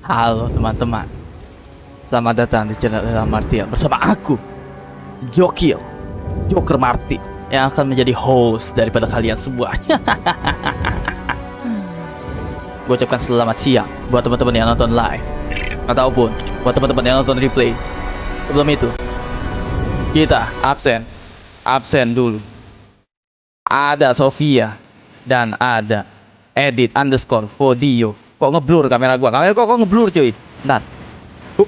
Halo teman-teman, selamat datang di channel Ilham Martial bersama aku, Jokil, Joker Marti, yang akan menjadi host daripada kalian semua. Gue ucapkan selamat siang buat teman-teman yang nonton live, ataupun buat teman-teman yang nonton replay. Sebelum itu, kita absen dulu. Ada Sofia dan ada edit underscore video. Kok ngeblur kamera gua? Kamera kok ngeblur cuy. Bentar. Hup.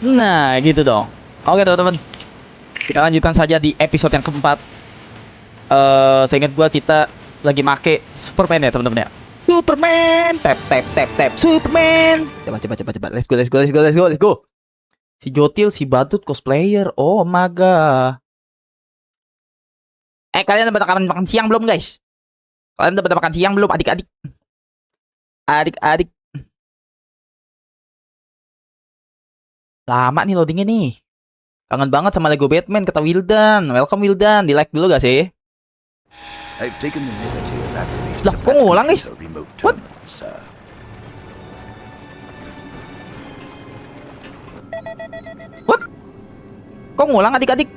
Nah gitu dong. Oke teman-teman, kita lanjutkan saja di episode yang keempat. Seingat gua kita lagi make Superman ya teman-teman ya. Superman, tap Superman. Coba. Let's go. Si Jotil, si Badut cosplayer. Oh my god. Kalian udah makan siang belum guys? Kalian udah makan siang belum adik-adik? Adik-adik. Lama nih loadingnya nih. Kangen banget sama Lego Batman, kata Wildan. Welcome Wildan, di like dulu gak sih? Lah, kok ngulang guys? What? What? Kok ngulang adik-adik?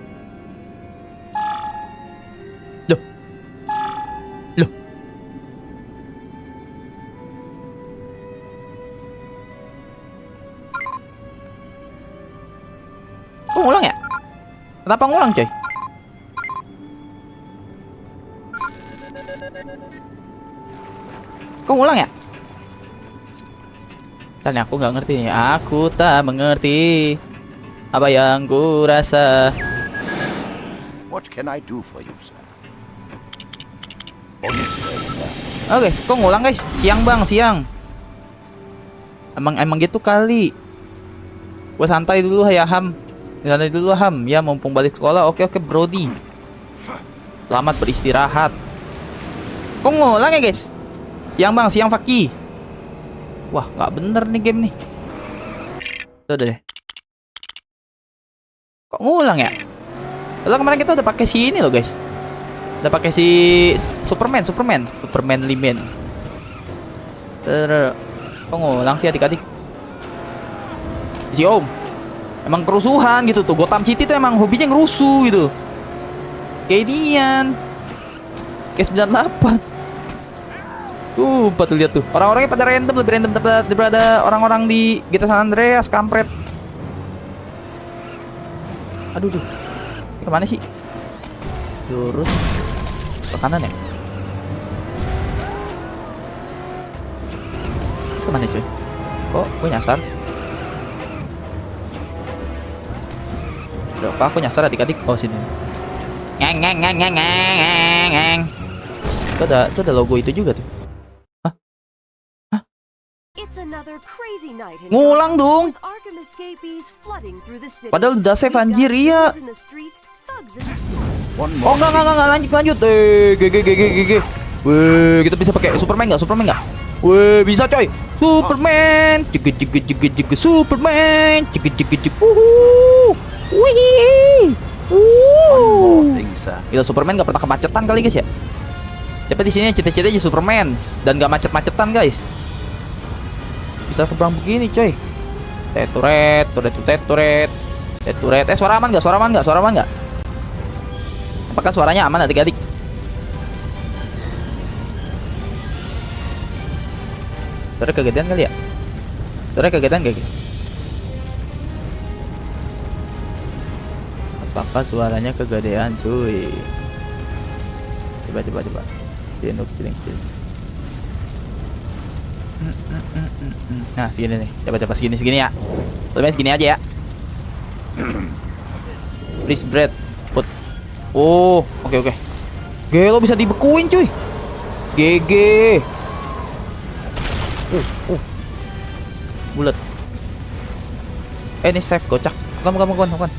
Loh. Kok ngulang ya? Kenapa ngulang coy? Kok ngulang ya? Dan aku nggak ngerti nih. Aku tak mengerti apa yang ku rasa. What can I do for you, sir? Oke, kok ngulang guys? Siang bang, siang. Emang gitu kali. Gue santai dulu ya Ham. Santai dulu Ham. Ya mumpung balik sekolah. Oke Brody. Selamat beristirahat. Kok ngulang ya guys? Siang bang, siang Faki. Wah, nggak bener nih game nih. Tuh deh. Kok ngulang ya? Lalu kemarin kita udah pakai si ini loh guys. Udah pakai si Superman Limen. Kok ngulang sih adik-adik? Si Om emang kerusuhan gitu tuh. Gotham City tuh emang hobinya ngerusuh gitu. Kayak Dian Kayak 98. Tuh lihat tuh. Orang-orangnya pada random, lebih random daripada orang-orang di GTA San Andreas, kampret. Aduh. Kemana sih? Lurus ke kanan ya? Kemana cuy? Kok gue nyasar? Udah apa aku nyasar adik-adik? Oh sini. Ngang. Itu ada logo itu juga tuh. Hah? Ngulang dong. Padahal udah save anjir, iya. Oh enggak lanjut. GG. Wih, kita bisa pakai Superman nggak? Wih, bisa coy. Superman. Jege Superman. Jege. Wih. Gila, Superman nggak pernah kemacetan kali guys ya. Siapa di sini cita-citanya Superman dan nggak macet-macetan guys. Bisa terbang begini coy. Teturet. Suara aman nggak? Apakah suaranya aman adik-adik? Suara kegedean kali ya? Suara kegedean gak guys? Apakah suaranya kegedean cuy? Coba. Ciling. Nah segini nih. Coba segini ya. Lebih segini aja ya. Please bread. Put. Oh, oke. Gelo bisa dibekuin cuy. GG. Bulat. Ini save kocak. Bukan.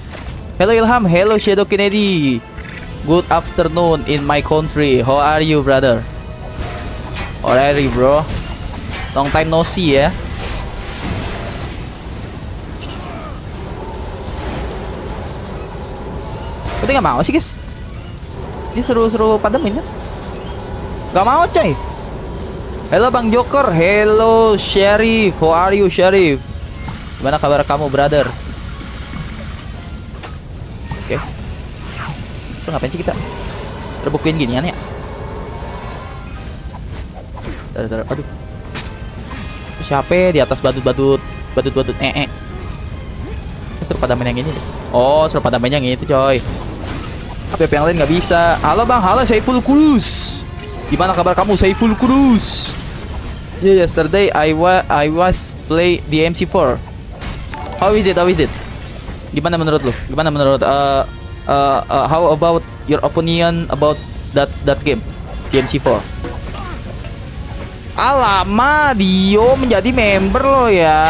Hello Ilham, hello Shadow Kennedy. Good afternoon in my country. How are you, brother? Alright, bro. Long time no see ya. Kita nggak mau sih guys. Ini seru-seru pademin kan? Gak mau coy. Halo Bang Joker. Hello Sheriff. How are you Sheriff? Gimana kabar kamu brother? Oke. Terus ngapain sih kita? Terbukuin ginian ya? Aduh. Siapa di atas badut-badut? Badut-badut Suruh pada main yang ini. Oh, suruh pada main yang itu coy. Apa yang lain nggak bisa. Halo Bang, halo Saiful Kudus. Gimana kabar kamu Saiful Kudus? Yeah, yesterday I was play the MC4. How is it? Gimana menurut lu? Gimana menurut how about your opinion about that game? The MC4. Alamak, Dio menjadi member lo ya.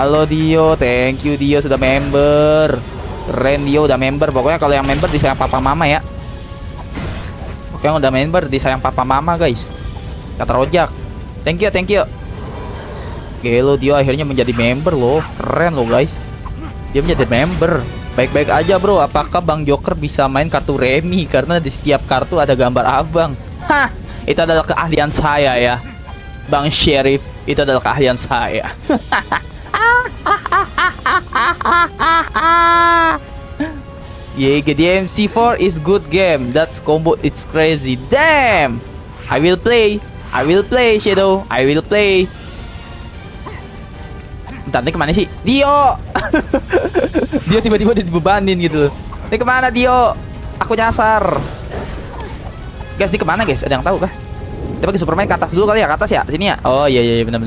Halo Dio, thank you Dio sudah member. Keren Dio udah member. Pokoknya kalau yang member disayang papa mama ya. Oke, yang udah member disayang papa mama guys. Kata Rojak. Thank you. Gelo Dio akhirnya menjadi member loh. Keren loh guys. Dia menjadi member. Baik-baik aja bro. Apakah Bang Joker bisa main kartu remi? Karena di setiap kartu ada gambar abang. Hah, itu adalah keahlian saya ya Bang Sheriff. Itu adalah keahlian saya. Yeah, the MC4 is good game. That's combo, it's crazy. Damn. I will play Shadow. I will play. Bentar, ini kemana sih? Dio. Dia tiba-tiba dibebanin gitu. Ini kemana Dio? Aku nyasar. Guys, ini kemana guys? Ada yang tahu kah? Kita pakai Superman ke atas dulu kali ya, ke atas ya, sini ya. Oh iya benar.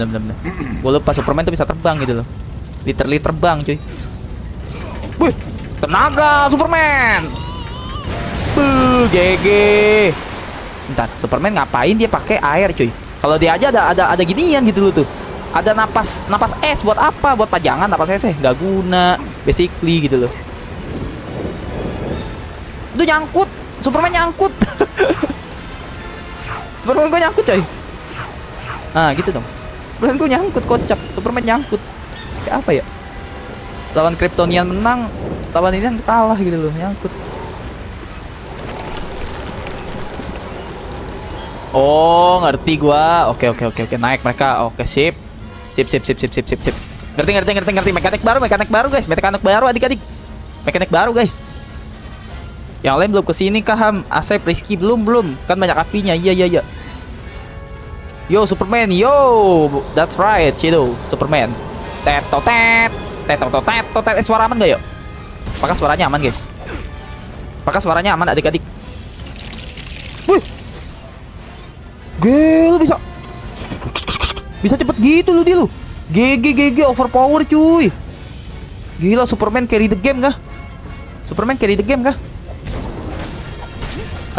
Gue lupa Superman tuh bisa terbang gitu loh. Literally terbang cuy. Wih, tenaga Superman. GG. Bentar, Superman ngapain dia pakai air cuy? Kalau dia aja ada ginian gitu loh tuh. Ada napas es buat apa? Buat pajangan napas es nggak guna, basically gitu loh. Itu nyangkut, Superman nyangkut. Superman gue nyangkut coy. Ah gitu dong. Superman gue nyangkut, kocak. Superman nyangkut. Kayak apa ya? Lawan Kryptonian menang, lawan ini yang kalah gitu loh, nyangkut. Oh, ngerti gua. Oke. Naik mereka. Oke, sip. Ngerti. Mekanik baru guys. Mekanik baru adik-adik. Mekanik baru guys. Yang lain belum kesini kah Ham? Asep, Rizky belum. Kan banyak apinya. Iya. Yo Superman, yo. That's right, Shadow. Superman. Tet. Suara aman gak yuk? Apakah suaranya aman guys? Apakah suaranya aman adik-adik? Wih. Gila bisa cepet gitu lu dia lu. GG overpower cuy. Gila, Superman carry the game kah?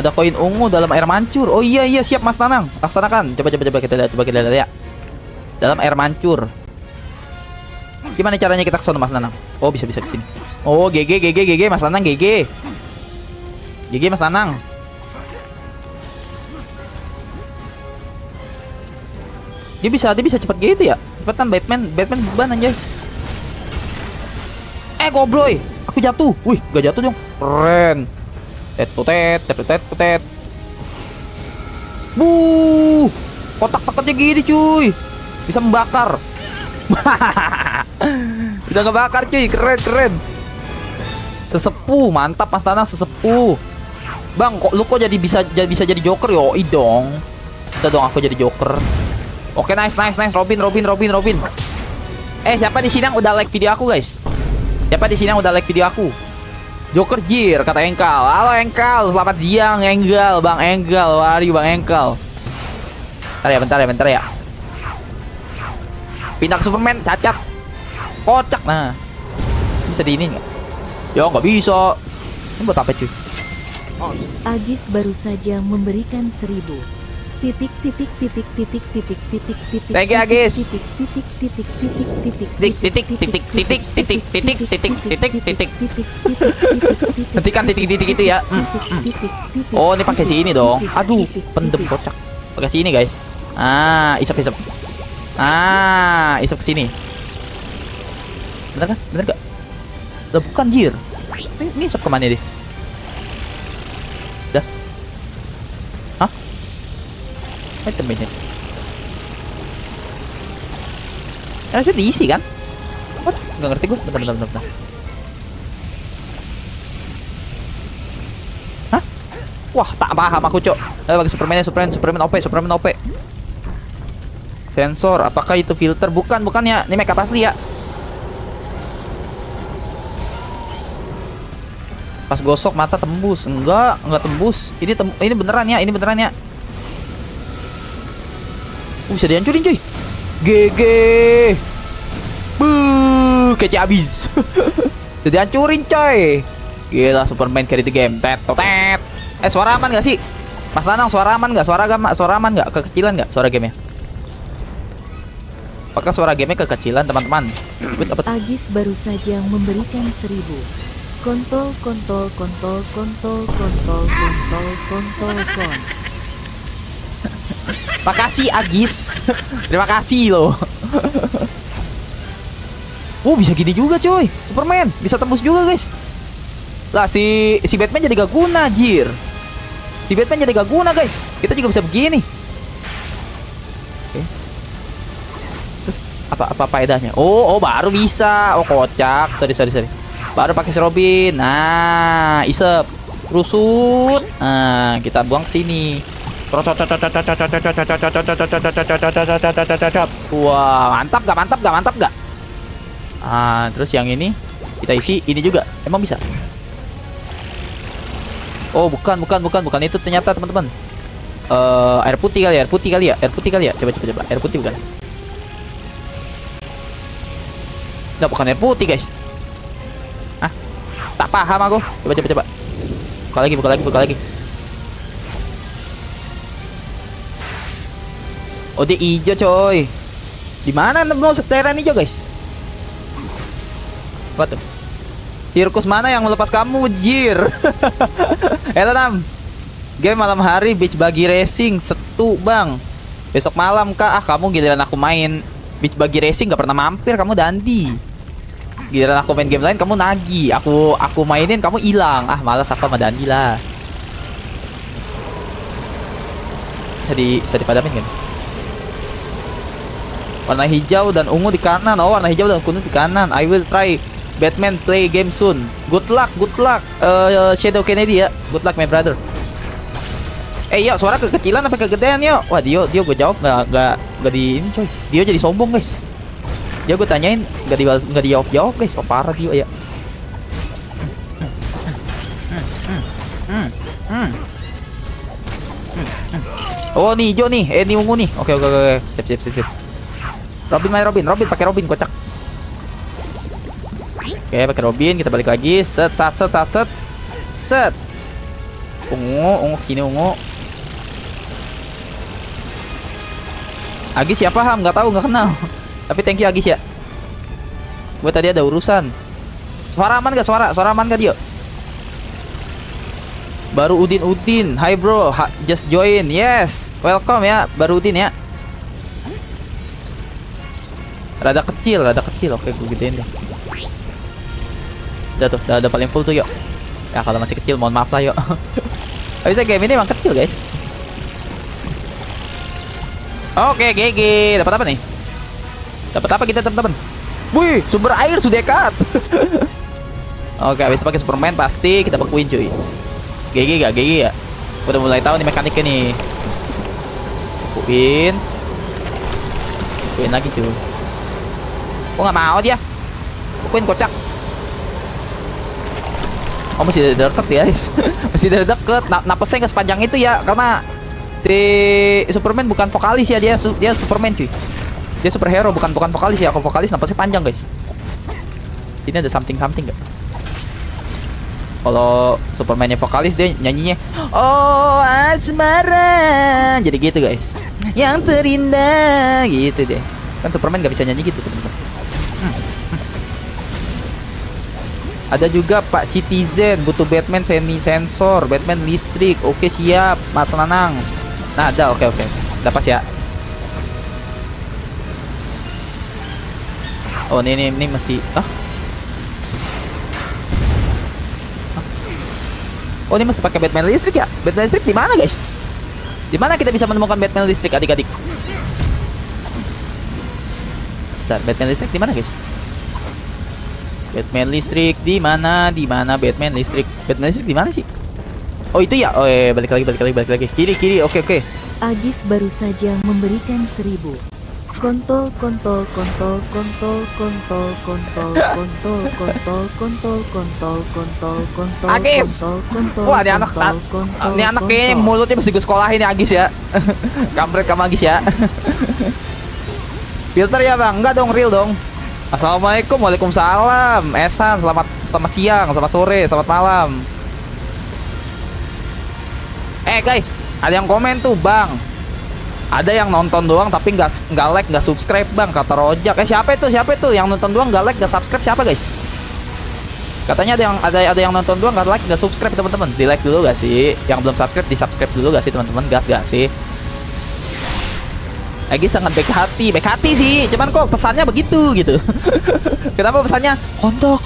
Ada koin ungu dalam air mancur. Oh iya siap Mas Nanang. Laksanakan. Coba kita lihat ya. Dalam air mancur. Gimana caranya kita kesana Mas Nanang? Oh bisa kesini. Oh GG Mas Nanang GG Mas Nanang. Dia bisa cepet gitu ya. Cepetan Batman beban anjay. Gobloy. Aku jatuh. Wih, gak jatuh dong. Keren. Tet. Kotak-kotaknya gini cuy. Bisa membakar. Bisa ngebakar cuy. Keren. Sesepuh, mantap Mas Tanang, sesepuh. Bang, kok lu jadi bisa jadi Joker? Yoi dong. Kita dong aku jadi Joker. Oke, nice. Robin. Siapa di sini yang udah like video aku, guys? Joker Gear, kata Engkal. Halo Engkal, selamat siang Enggal, Bang Enggal. Wari Bang Engkal. Bentar ya. Pindah ke Superman, cacat. Kocak, nah. Bisa di ini nggak? Ya nggak bisa. Ini buat apa cuy? Agis baru saja memberikan 1000. Thank you Agis. Hentikan titik itu ya. Oh ini pakai si ini dong. Aduh, pendem kocak. Pakai si ini guys. Isap. Isap kesini. Bener gak? Udah bukan jir. Ini isap kemana deh? Wait a minute. Harusnya diisi kan? What? Nggak ngerti gue. Bentar. Hah? Wah, tak paham aku, Cok. Bagi Superman OP. Sensor, apakah itu filter? Bukan ya. Ini makeup asli ya. Pas gosok mata tembus. Enggak tembus. Ini beneran ya. Bisa dihancurin, cuy. GG. Kece abis. Bisa dihancurin, coy. Gila, Superman carry the game. Tet. Suara aman gak sih? Mas Lanang, suara aman gak? Suara aman gak? Kekecilan gak suara gamenya? Apakah suara gamenya kekecilan, teman-teman? Agis baru saja memberikan 1000. Kontol. Makasih Agis. Terima kasih loh. Bisa gini juga, coy. Superman bisa tembus juga, guys. Lah si Batman jadi gak guna, jir. Si Batman jadi gak guna, guys. Kita juga bisa begini. Oke. Terus apa faedahnya? Oh baru bisa. Oh kocak. Sorry. Baru pakai si Robin. Nah, isep. Rusut. Nah, kita buang ke sini. Wah, mantap gak? Terus yang ini kita isi ini juga. Emang bisa? Oh, bukan itu ternyata, teman-teman. Air putih kali ya. Coba. Air putih bukan? Nggak, bukan air putih, guys. Tak paham aku. Coba. Buka lagi. Oh, dia hijau, coy. Di mana mau seteran hijau, guys? Apa tuh? Sirkus mana yang melepas kamu, jir? Halo, Nam. Game malam hari beach buggy racing setu, Bang. Besok malam kah? Kamu giliran aku main beach buggy racing gak pernah mampir, kamu Dandi. Giliran aku main game lain kamu nagih. Aku mainin kamu hilang. Malas aku sama Dandi lah. Bisa dipadamin kan? Warna hijau dan ungu di kanan. Oh, warna hijau dan kuning di kanan. I will try Batman play game soon. Good luck. Shadow Kennedy ya. Good luck, my brother. Yo, suara kekecilan apa kegedean, yo? Wah, Dio gue jawab nggak di ini, coy. Dio jadi sombong, guys. Dia gue tanyain nggak dijawab, guys. Parah Dio ya. Oh, nih hijau nih. Ini ungu nih. Oke. Sip. Robin pakai Robin, kocak. Oke, pakai Robin, kita balik lagi. Set. Ungu sini ungu. Agis siapa, Ham? Nggak tahu, nggak kenal. Tapi thank you Agis ya. Gue tadi ada urusan. Suara aman gak dia? Baru Udin. Hi bro, just join. Yes, welcome ya, baru Udin ya. Rada kecil. Oke, gue gedein deh. Udah paling full tuh, yuk. Ya kalau masih kecil mohon maaf lah, yuk. Bisa game ini emang kecil, guys. Oke, GG. Dapat apa nih? Dapat apa kita, teman-teman? Wih, sumber air sudah dekat. Oke, habis pakai Superman pasti kita bekuin, cuy. GG ya? Udah mulai tahu nih mekaniknya nih. Bekuin lagi, cuy. Kok nggak mau dia? Bekuin, kocak. Oh, masih deket ya, guys. Masih deket. Napasnya nggak sepanjang itu ya, karena si Superman bukan vokalis ya, dia Superman, cuy. Dia superhero, bukan vokalis ya. Kalau vokalis napasnya panjang, guys. Ini ada something gak? Kalau Supermannya vokalis, dia nyanyinya oh asmara, jadi gitu, guys. Yang terindah gitu deh. Kan Superman gak bisa nyanyi gitu, teman-teman. Ada juga Pak Citizen, butuh Batman sensor, Batman listrik. Oke, siap, Mas Nanang. Nah, ada, oke. Udah pas ya. Oh, ini mesti Oh, ini mesti pakai Batman listrik ya? Batman listrik di mana, guys? Di mana kita bisa menemukan Batman listrik adik-adik? Bentar, Batman listrik di mana guys? Batman listrik di mana? Di mana Batman listrik? Batman listrik di mana sih? Oh itu ya. Oh balik lagi. Kiri. Oke. Agis baru saja memberikan 1000. Kontol. Agis. Wah, ini anak kayaknya mulutnya mesti gue sekolahin ya Agis ya. Kampret kamu Agis ya. Filter ya bang? Enggak dong, real dong. Assalamualaikum, waalaikumsalam. Esan, selamat siang, selamat sore, selamat malam. Guys, ada yang komen tuh bang. Ada yang nonton doang tapi nggak like, nggak subscribe bang, kata Rojak. Siapa itu yang nonton doang nggak like, nggak subscribe, siapa guys? Katanya ada yang nonton doang nggak like, nggak subscribe teman-teman. Di like dulu gak sih? Yang belum subscribe di subscribe dulu gak sih teman-teman? Gas gak sih? Agis sangat baik hati sih. Cuman kok pesannya begitu gitu. Kenapa pesannya konto?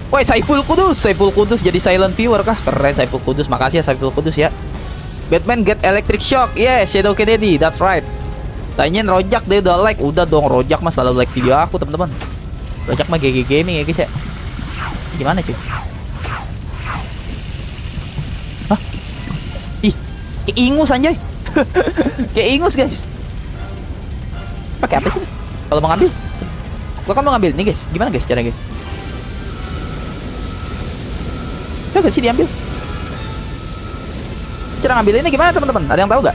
Woi, Saiful Kudus jadi silent viewer kah? Keren Saiful Kudus, makasih ya Saiful Kudus ya. Batman get electric shock, Shadow Kennedy, that's right. Tanyain Rojak, dia udah like. Udah dong, Rojak mah selalu like video aku teman-teman. Rojak mah GG Gaming ya guys ya. Gimana cuy? Hah? Ih, kayak ingus anjay. Kayak ingus guys. Pakai apa sih? Kalau mau ngambil? Gua kan mau ngambil nih guys. Gimana guys cara guys? Bisa gak sih diambil? Cara ngambil ini gimana teman-teman? Ada yang tahu gak?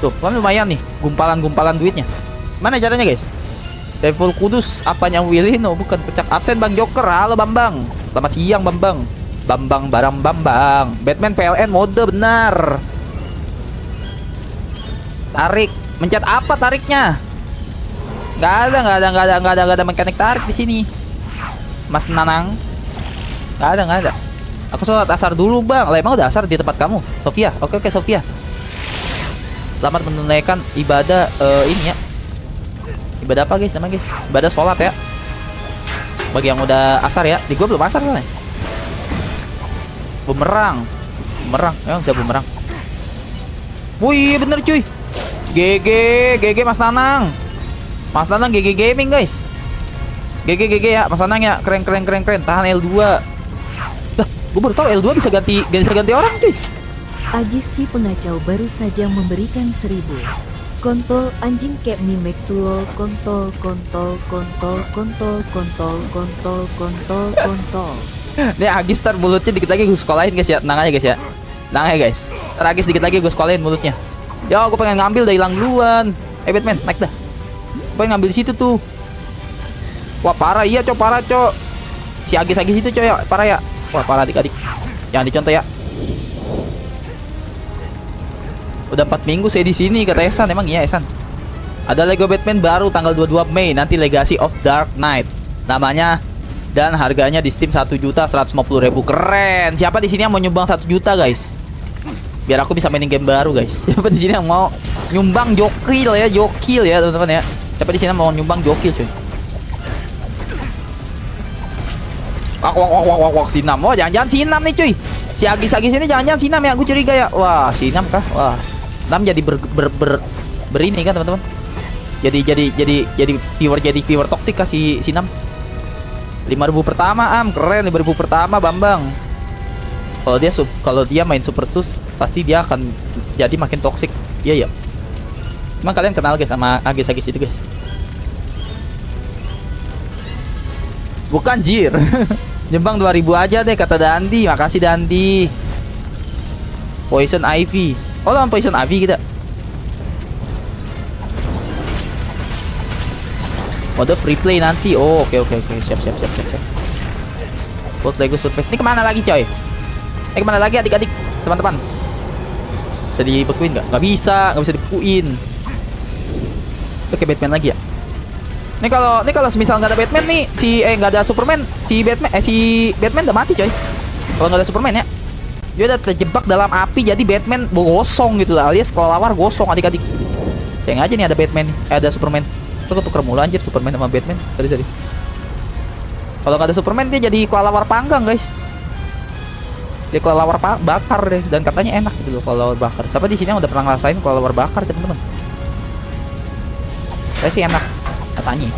Tuh, kan lumayan nih gumpalan duitnya. Mana caranya guys? Saiful Kudus, apanya Willy? No, bukan pecah. Absen Bang Joker. Halo Bambang. Selamat siang Bambang. Bambang. Batman PLN mode benar. Tarik. Mencet apa tariknya? Nggak ada mekanik tarik di sini. Mas Nanang. Nggak ada. Aku sholat asar dulu bang. Lah emang udah asar di tempat kamu, Sofia? Oke Sofia. Selamat menunaikan ibadah ini ya. Ibadah apa guys? Nama guys? Ibadah sholat ya. Bagi yang udah asar ya. Di gua belum asar kan? Bumerang. Emang bisa bumerang. Wih bener cuy. GG Mas Nanang. GG Gaming guys. GG ya Mas Nanang ya. Keren. Tahan L2. Gue baru tahu L2 bisa ganti orang cuy. Agis si pengacau baru saja memberikan 1000. Kontol anjing kayak mimek tulo. Kontol. Nih Agis ntar mulutnya dikit lagi gue sekolahin guys ya. Tenang aja guys ya. Ntar Agis dikit lagi gue sekolahin mulutnya. Ya gue pengen ngambil dah hilang duluan. Batman naik dah. Gue pengen ngambil di situ tuh. Wah parah iya cok. Si Agis itu coy ya parah ya. Wah parah adik-adik. Jangan dicontoh ya. Udah 4 minggu saya di sini kata Esan. Emang iya Esan? Ada Lego Batman baru tanggal 22 Mei nanti, Legacy of Dark Knight namanya, dan harganya di Steam 1.150.000. Keren. Siapa di sini yang mau nyumbang 1 juta guys? Biar aku bisa mainin game baru guys. Siapa di sini yang mau nyumbang jokil ya teman-teman ya? Siapa di sini yang mau nyumbang jokil cuy? Wak Sinam. Oh jangan-jangan Sinam nih cuy. Si Agis ini jangan-jangan Sinam ya. Aku curiga ya. Wah Sinam kah? Wah Sinam jadi berini kan teman-teman. Jadi viewer toksik kah si Sinam. 5.000 pertama keren. 5.000 pertama Bambang. Kalau dia main super sus pasti dia akan jadi makin toksik. Iya ya. Emang kalian kenal guys sama Agis itu guys? Bukan jir. Nyumbang 2.000 aja deh kata Dandi. Makasih Dandi. Poison Ivy. Oh lawan Poison Ivy kita. Mode free play nanti. Oh oke. Siap. Buat Lego Surface. Ini kemana lagi coy? Kemana lagi adik-adik teman-teman? Bisa dibekuin nggak? Nggak bisa dibekuin. Oke Batman lagi ya. Ini kalau semisal nggak ada Batman nih, nggak ada Superman, si Batman udah mati coy. Kalau nggak ada Superman ya, dia udah terjebak dalam api, jadi Batman gosong gitu lah, alias kelelawar gosong adik-adik. Sayang aja nih ada Batman nih, ada Superman. Tuh ketuker mulu anjir Superman sama Batman. Sorry. Kalau nggak ada Superman dia jadi kelelawar panggang guys. Dia kelelawar bakar deh, dan katanya enak gitu loh kelelawar bakar. Siapa di sini yang udah pernah ngerasain kelelawar bakar, teman-teman? Saya sih enak, katanya.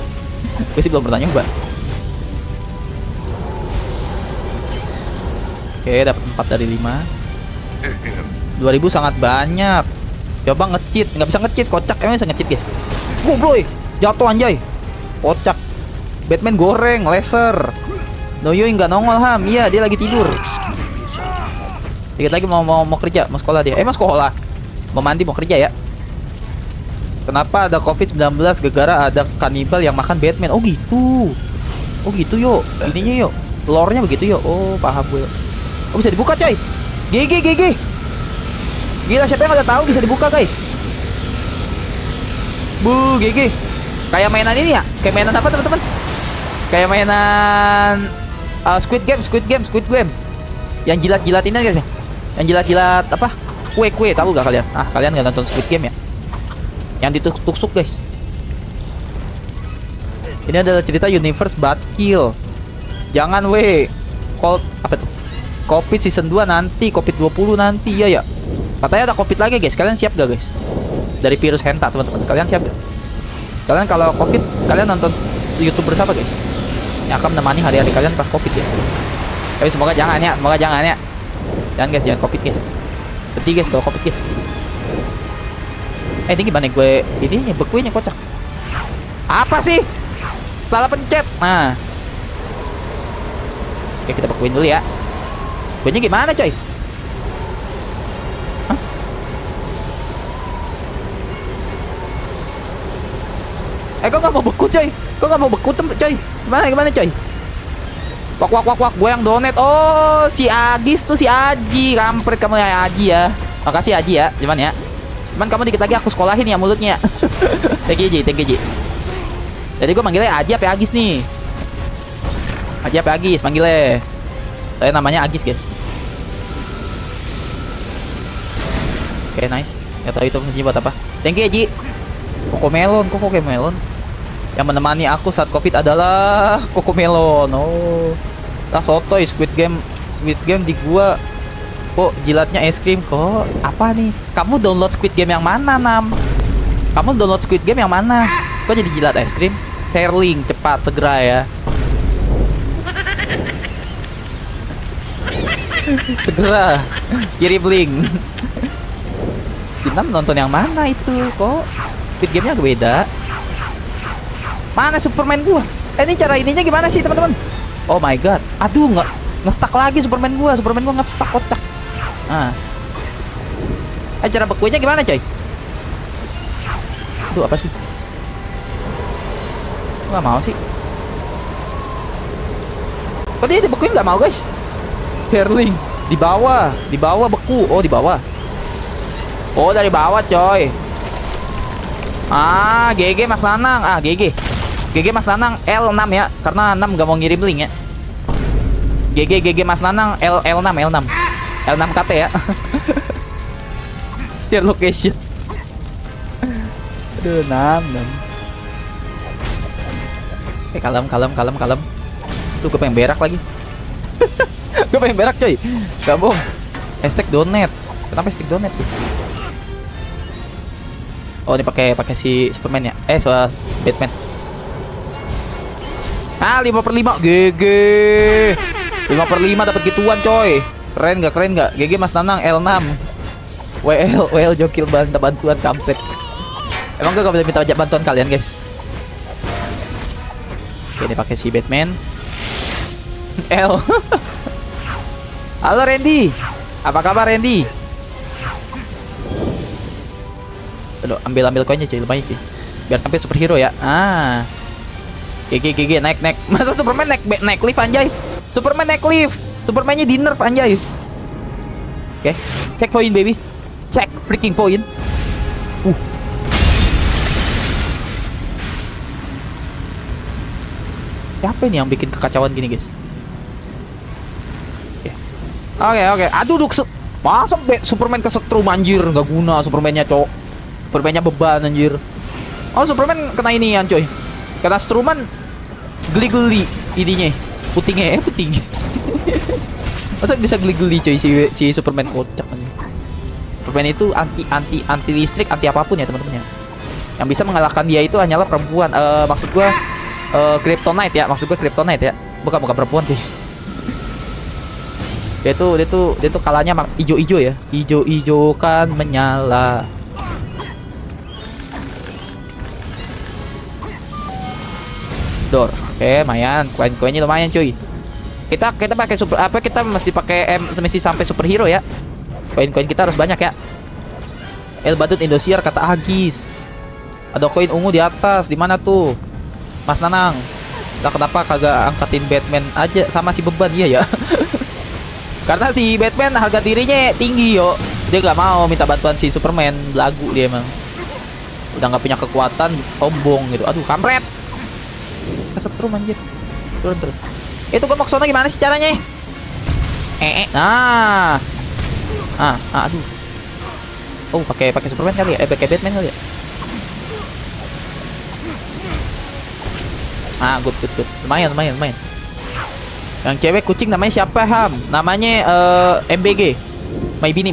Gue sih belum pernah nyoba. Oke, dapat 4 dari 5. 2000 sangat banyak. Coba nge-cheat, nggak bisa nge-cheat, kocak. Emang bisa nge-cheat, guys? Goblok, jatuh anjay. Kocak. Batman goreng, laser. Noyo nggak nongol, Ham. Iya, dia lagi tidur. Dikit lagi mau kerja, mau sekolah dia. Mau sekolah. Mau mandi, mau kerja ya. Kenapa ada COVID-19 gara-gara ada kanibal yang makan Batman? Oh gitu. Oh gitu yo. Ininya yo. Lore-nya begitu yo. Oh, paham gue. Oh, bisa dibuka, coy. GG. Gila, siapa yang nggak tahu bisa dibuka, guys. Bu, GG. Kayak mainan ini ya? Kayak mainan apa, teman-teman? Kayak mainan Squid Game. Yang jilat-jilat ini guys ya. Yang jilat-jilat apa? Kue, tahu gak kalian? Ah, kalian nggak nonton Squid Game ya? Yang ditusuk-tusuk, guys. Ini adalah cerita universe but kill. Jangan Cold apa tuh? Covid season 2 nanti, Covid 20 nanti ya. Katanya ada Covid lagi, guys. Kalian siap gak, guys? Dari virus Henta, teman-teman. Kalian siap gak? Kalian kalau Covid, kalian nonton YouTuber siapa, guys? Yang akan menemani hari-hari kalian pas Covid, guys. Tapi semoga jangan ya. Jangan, guys, jangan Covid, guys. Sedih, guys, kalau Covid, guys. Ini gimana gue? Ini bekunya kocak. Apa sih? Salah pencet. Nah. Oke, kita bekuin dulu ya. Kuenya gimana, coy? Hah? Kok nggak mau beku, coy? Kok nggak mau beku, coy? Gimana, coy? Wak. Gue yang donate. Oh, si Agis tuh, si Aji. Kampret kamu ya, Aji ya. Makasih Aji ya. Cuman kamu dikit lagi aku sekolahin ya mulutnya. Thank you, Ji. Jadi gue manggilnya Aji apa Agis nih? Aji apa Agis manggilnya? Saya namanya Agis, guys. Oke, nice. Gak tahu itu fungsinya buat apa. Thank you, Ji. Kokomelon. Yang menemani aku saat Covid adalah Kokomelon. Oh. Lah sotoy Squid Game di gua kok jilatnya es krim kok. Apa nih? Kamu download Squid Game yang mana, Nam? Kamu download Squid Game yang mana? Kok jadi jilat es krim? Share link cepat segera ya. Segera kirim link. Nam nonton yang mana itu? Kok Squid Game-nya beda? Mana Superman gua? Ini cara ininya gimana sih, teman-teman? Oh my god. Aduh, nge-stuck lagi Superman gua nge-stuck kocak. Nah. Cara bekunya gimana, coy? Aduh, apa sih? Nggak mau sih. Kok dia dibekuin nggak mau, guys? Sherling di bawah beku. Oh, di bawah. Oh, dari bawah, coy. Ah, GG Mas Nanang. Ah, GG Mas Nanang L6 ya, karena 6 gak mau ngirim link ya. GG Mas Nanang L6 KT ya. Share location. Aduh, 6. Oke, kalem. Tuh gue pengen berak lagi. Gue pengen berak, coy. Gak bohong. Hashtag donate. Kenapa hashtag donate sih? Oh, ini pakai si Superman ya. Soal Batman. Ah, 5/5. GG. 5/5 dapat gituan, coy. Keren gak? GG Mas Nanang L6. WL jokil bantuan kampret. Emang gue gak bisa minta bantuan kalian, guys. Oke, ini pakai si Batman. L. Halo Randy. Apa kabar, Randy? Aduh, ambil koinnya, cuy, lumayan, cuy. Biar sampai superhero ya. Ah. GG naik. Masa Superman naik lift, anjay? Superman naik lift. Supermannya di nerf, anjay. Oke, check point, baby. Check freaking point. Siapa ini yang bikin kekacauan gini, guys? Oke. Aduh, masa Superman kesetrum, anjir. Nggak guna Supermannya, cok. Supermannya beban, anjir. Oh, Superman kena ini, coy. Kena struman geli-geli ininya. Putingnya. Masa bisa geli-geli cuy si Superman kocak aja. Superman itu anti listrik, anti apapun ya teman-teman ya. Yang bisa mengalahkan dia itu hanyalah perempuan. Maksud gua Kryptonite ya, maksud gua Kryptonite ya. Bukan perempuan sih. Dia tuh kalanya ijo-ijo ya. Ijo-ijo kan menyala. Door. Oke, lumayan. Koin-koinnya lumayan cuy. Kita pakai super apa, kita mesti pakai mesti sampai superhero ya. Koin-koin kita harus banyak ya. El Badut Indosiar kata Agis. Ada koin ungu di atas. Di mana tuh? Mas Nanang. Lah kenapa kagak angkatin Batman aja sama si beban iya ya? Karena si Batman harga dirinya tinggi yo. Dia gak mau minta bantuan si Superman. Belagu dia emang. Udah gak punya kekuatan, sombong gitu. Aduh, kampret. Kesetrum anjir. Turun terus. Itu gua mau kesana gimana sih caranya? Nah. Aduh. Oh, pakai Superman kali ya? Pakai Batman kali ya? Good. Lumayan. Yang cewek kucing namanya siapa, Ham? Namanya MBG. My Bini.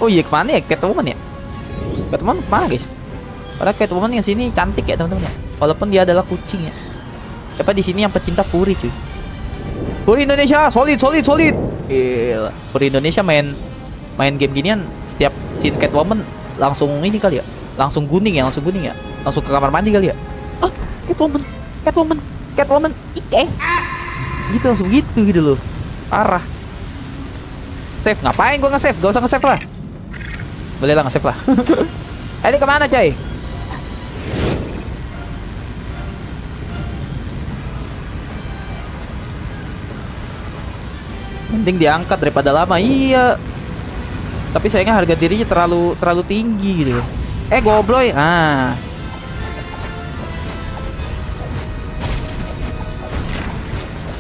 Oh iya, kemana ya Catwoman ya? Catwoman kemana guys? Padahal Catwoman yang sini cantik ya teman-teman ya. Walaupun dia adalah kucing ya. Siapa di sini yang pecinta Puri cuy? Puri Indonesia, solid. Gila. Puri Indonesia main game ginian setiap scene Catwoman langsung ini kali ya. Langsung guning ya. Langsung ke kamar mandi kali ya. Ah, Catwoman. Gitu langsung gitu loh. Parah. Save, ngapain gua nge-save? Gak usah nge-save lah. Boleh lah nge-save lah. Ini kemana coy? Mending diangkat daripada lama. Iya. Tapi sayangnya harga dirinya terlalu tinggi gitu. Gobloy.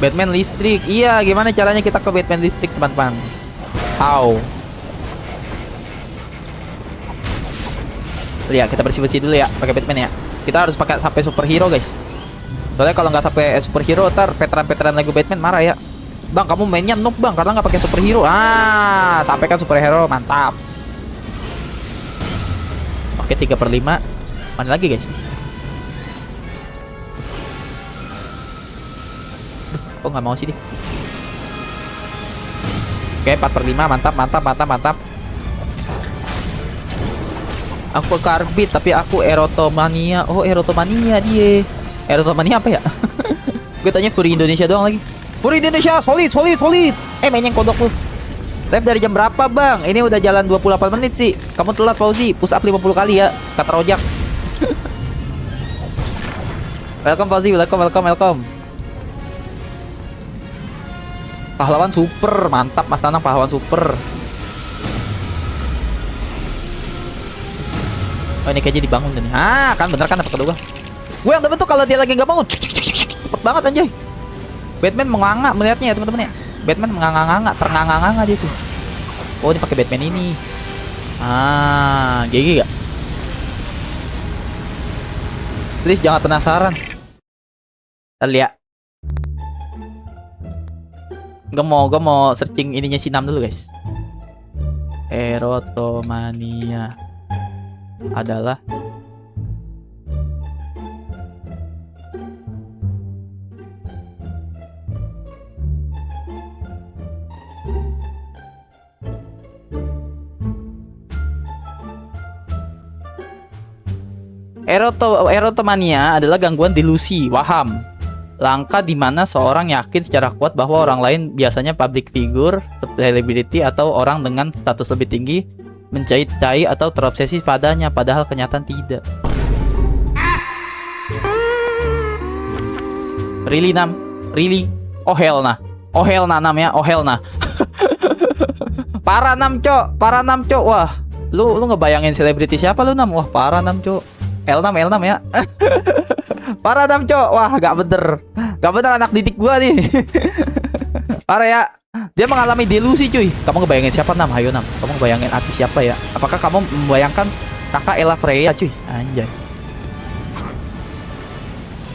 Batman listrik. Iya, gimana caranya kita ke Batman listrik, teman-teman? How? Lihat, kita bersih-bersih dulu ya pakai Batman ya. Kita harus pakai sampai superhero, guys. Soalnya kalau nggak sampai superhero, ntar veteran-veteran Lego Batman marah ya. Bang, kamu mainnya noob bang karena nggak pakai superhero. Sampaikan superhero, mantap. Oke, 3/5. Mana lagi guys? Kok nggak mau sih dia? Oke, 4/5, mantap. Aku karbit tapi aku erotomania. Oh, erotomania dia. Erotomania apa ya? Gue tanya Puri Indonesia doang lagi. Puri Indonesia, solid. Main yang kodok lu. Live dari jam berapa bang? Ini udah jalan 28 menit sih. Kamu telat Fauzi. Push up 50 kali ya. Kata Rojak. Welcome Fauzi, welcome. Pahlawan super, mantap Mas Tanang, pahlawan super. Oh, ini kayaknya dibangun nih. Kan bener kan apa kedua? Gue yang bentuk kalau dia lagi nggak bangun. Cepet banget anjay. Batman menganga melihatnya ya teman-teman ya. Batman menganga-nganga, ternganga-nganga dia tuh. Oh, ini pakai Batman ini. GG gak? Please jangan penasaran. Kita lihat. Gue mau searching ininya Sinam dulu guys. Erotomania adalah erotomania adalah gangguan delusi, waham. Langkah di mana seorang yakin secara kuat bahwa orang lain, biasanya public figure, selebriti atau orang dengan status lebih tinggi, mencintai atau terobsesi padanya, padahal kenyataan tidak. Really Nam? Really? Oh hell nah namanya, oh hell nah. Parah Nam cok. Wah, lu ngebayangin selebriti siapa lu Nam? Wah, parah Nam cok. L6 ya. Parah Nam cok. Wah, gak bener anak didik gua nih. Parah ya. Dia mengalami delusi cuy. Kamu ngebayangin siapa Nam? Ayo Nam, kamu ngebayangin artis siapa ya? Apakah kamu membayangkan kakak Ella Freya cuy? Anjay.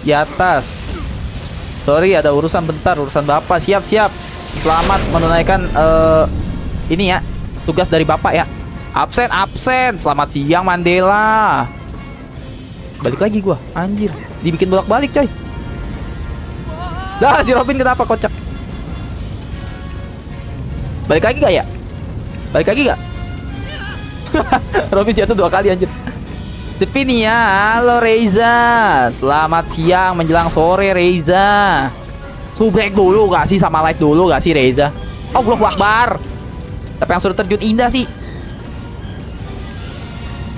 Di atas Sorry, ada urusan bentar, urusan bapak. Siap. Selamat menunaikan ini ya, tugas dari bapak ya. Absen. Selamat siang Mandela. Balik lagi gua, anjir. Dibikin bolak-balik coy. Lah si Robin kenapa kocak? Balik lagi gak ya? Balik lagi gak? Robin jatuh 2 kali anjir. Tapi nih ya, halo Reza. Selamat siang menjelang sore Reza. Subrek dulu gak sih, sama like dulu gak sih Reza? Allahu Akbar. Tapi yang sudah terjun indah sih.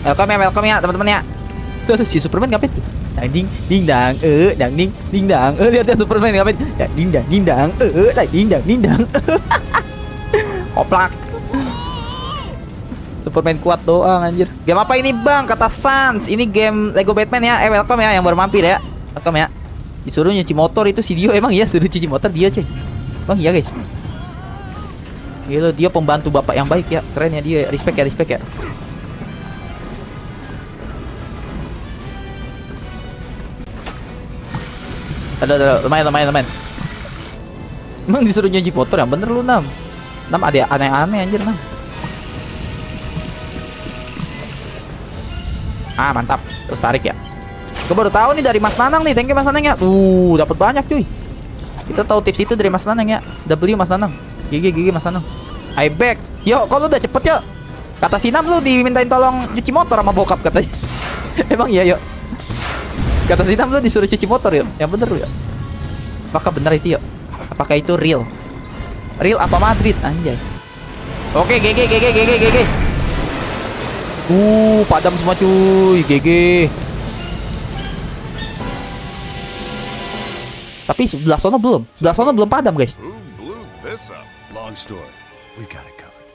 Welcome ya teman-teman ya. Terus si Superman ngapain tuh? Ding dang ding dang. Lihat Superman ngapain? Ding dang ding dang. Oplak. Superman kuat doang anjir. Game apa ini bang? Kata Sans. Ini game Lego Batman ya. Welcome ya yang baru mampir ya. Welcome ya. Disuruh nyuci motor itu si Dio. Emang iya suruh cuci motor dia coy. Bang iya guys. Gila dia pembantu bapak yang baik ya. Keren ya dia. Respect ya. Ada lumayan. Emang disuruh nyuci motor yang bener lu Nam ada aneh-aneh anjir Nam. Mantap. Terus tarik ya. Gue baru tahu nih dari Mas Nanang nih. Thank you Mas Nanang ya. Dapat banyak cuy. Kita tahu tips itu dari Mas Nanang ya. W Mas Nanang. GG Mas Nanang. I back. Yo, kok lu udah cepet yo. Kata Sinam lu dimintain tolong cuci motor sama bokap katanya. Emang iya yo. Kata Sinam lu disuruh cuci motor yo. Yang bener lu ya. Apakah benar itu yo? Apakah itu real? Real apa Madrid anjay. Oke, GG. Padam semua cuy, GG. Tapi sebelah sono belum padam guys. Who blew this up? Long story. We got it covered.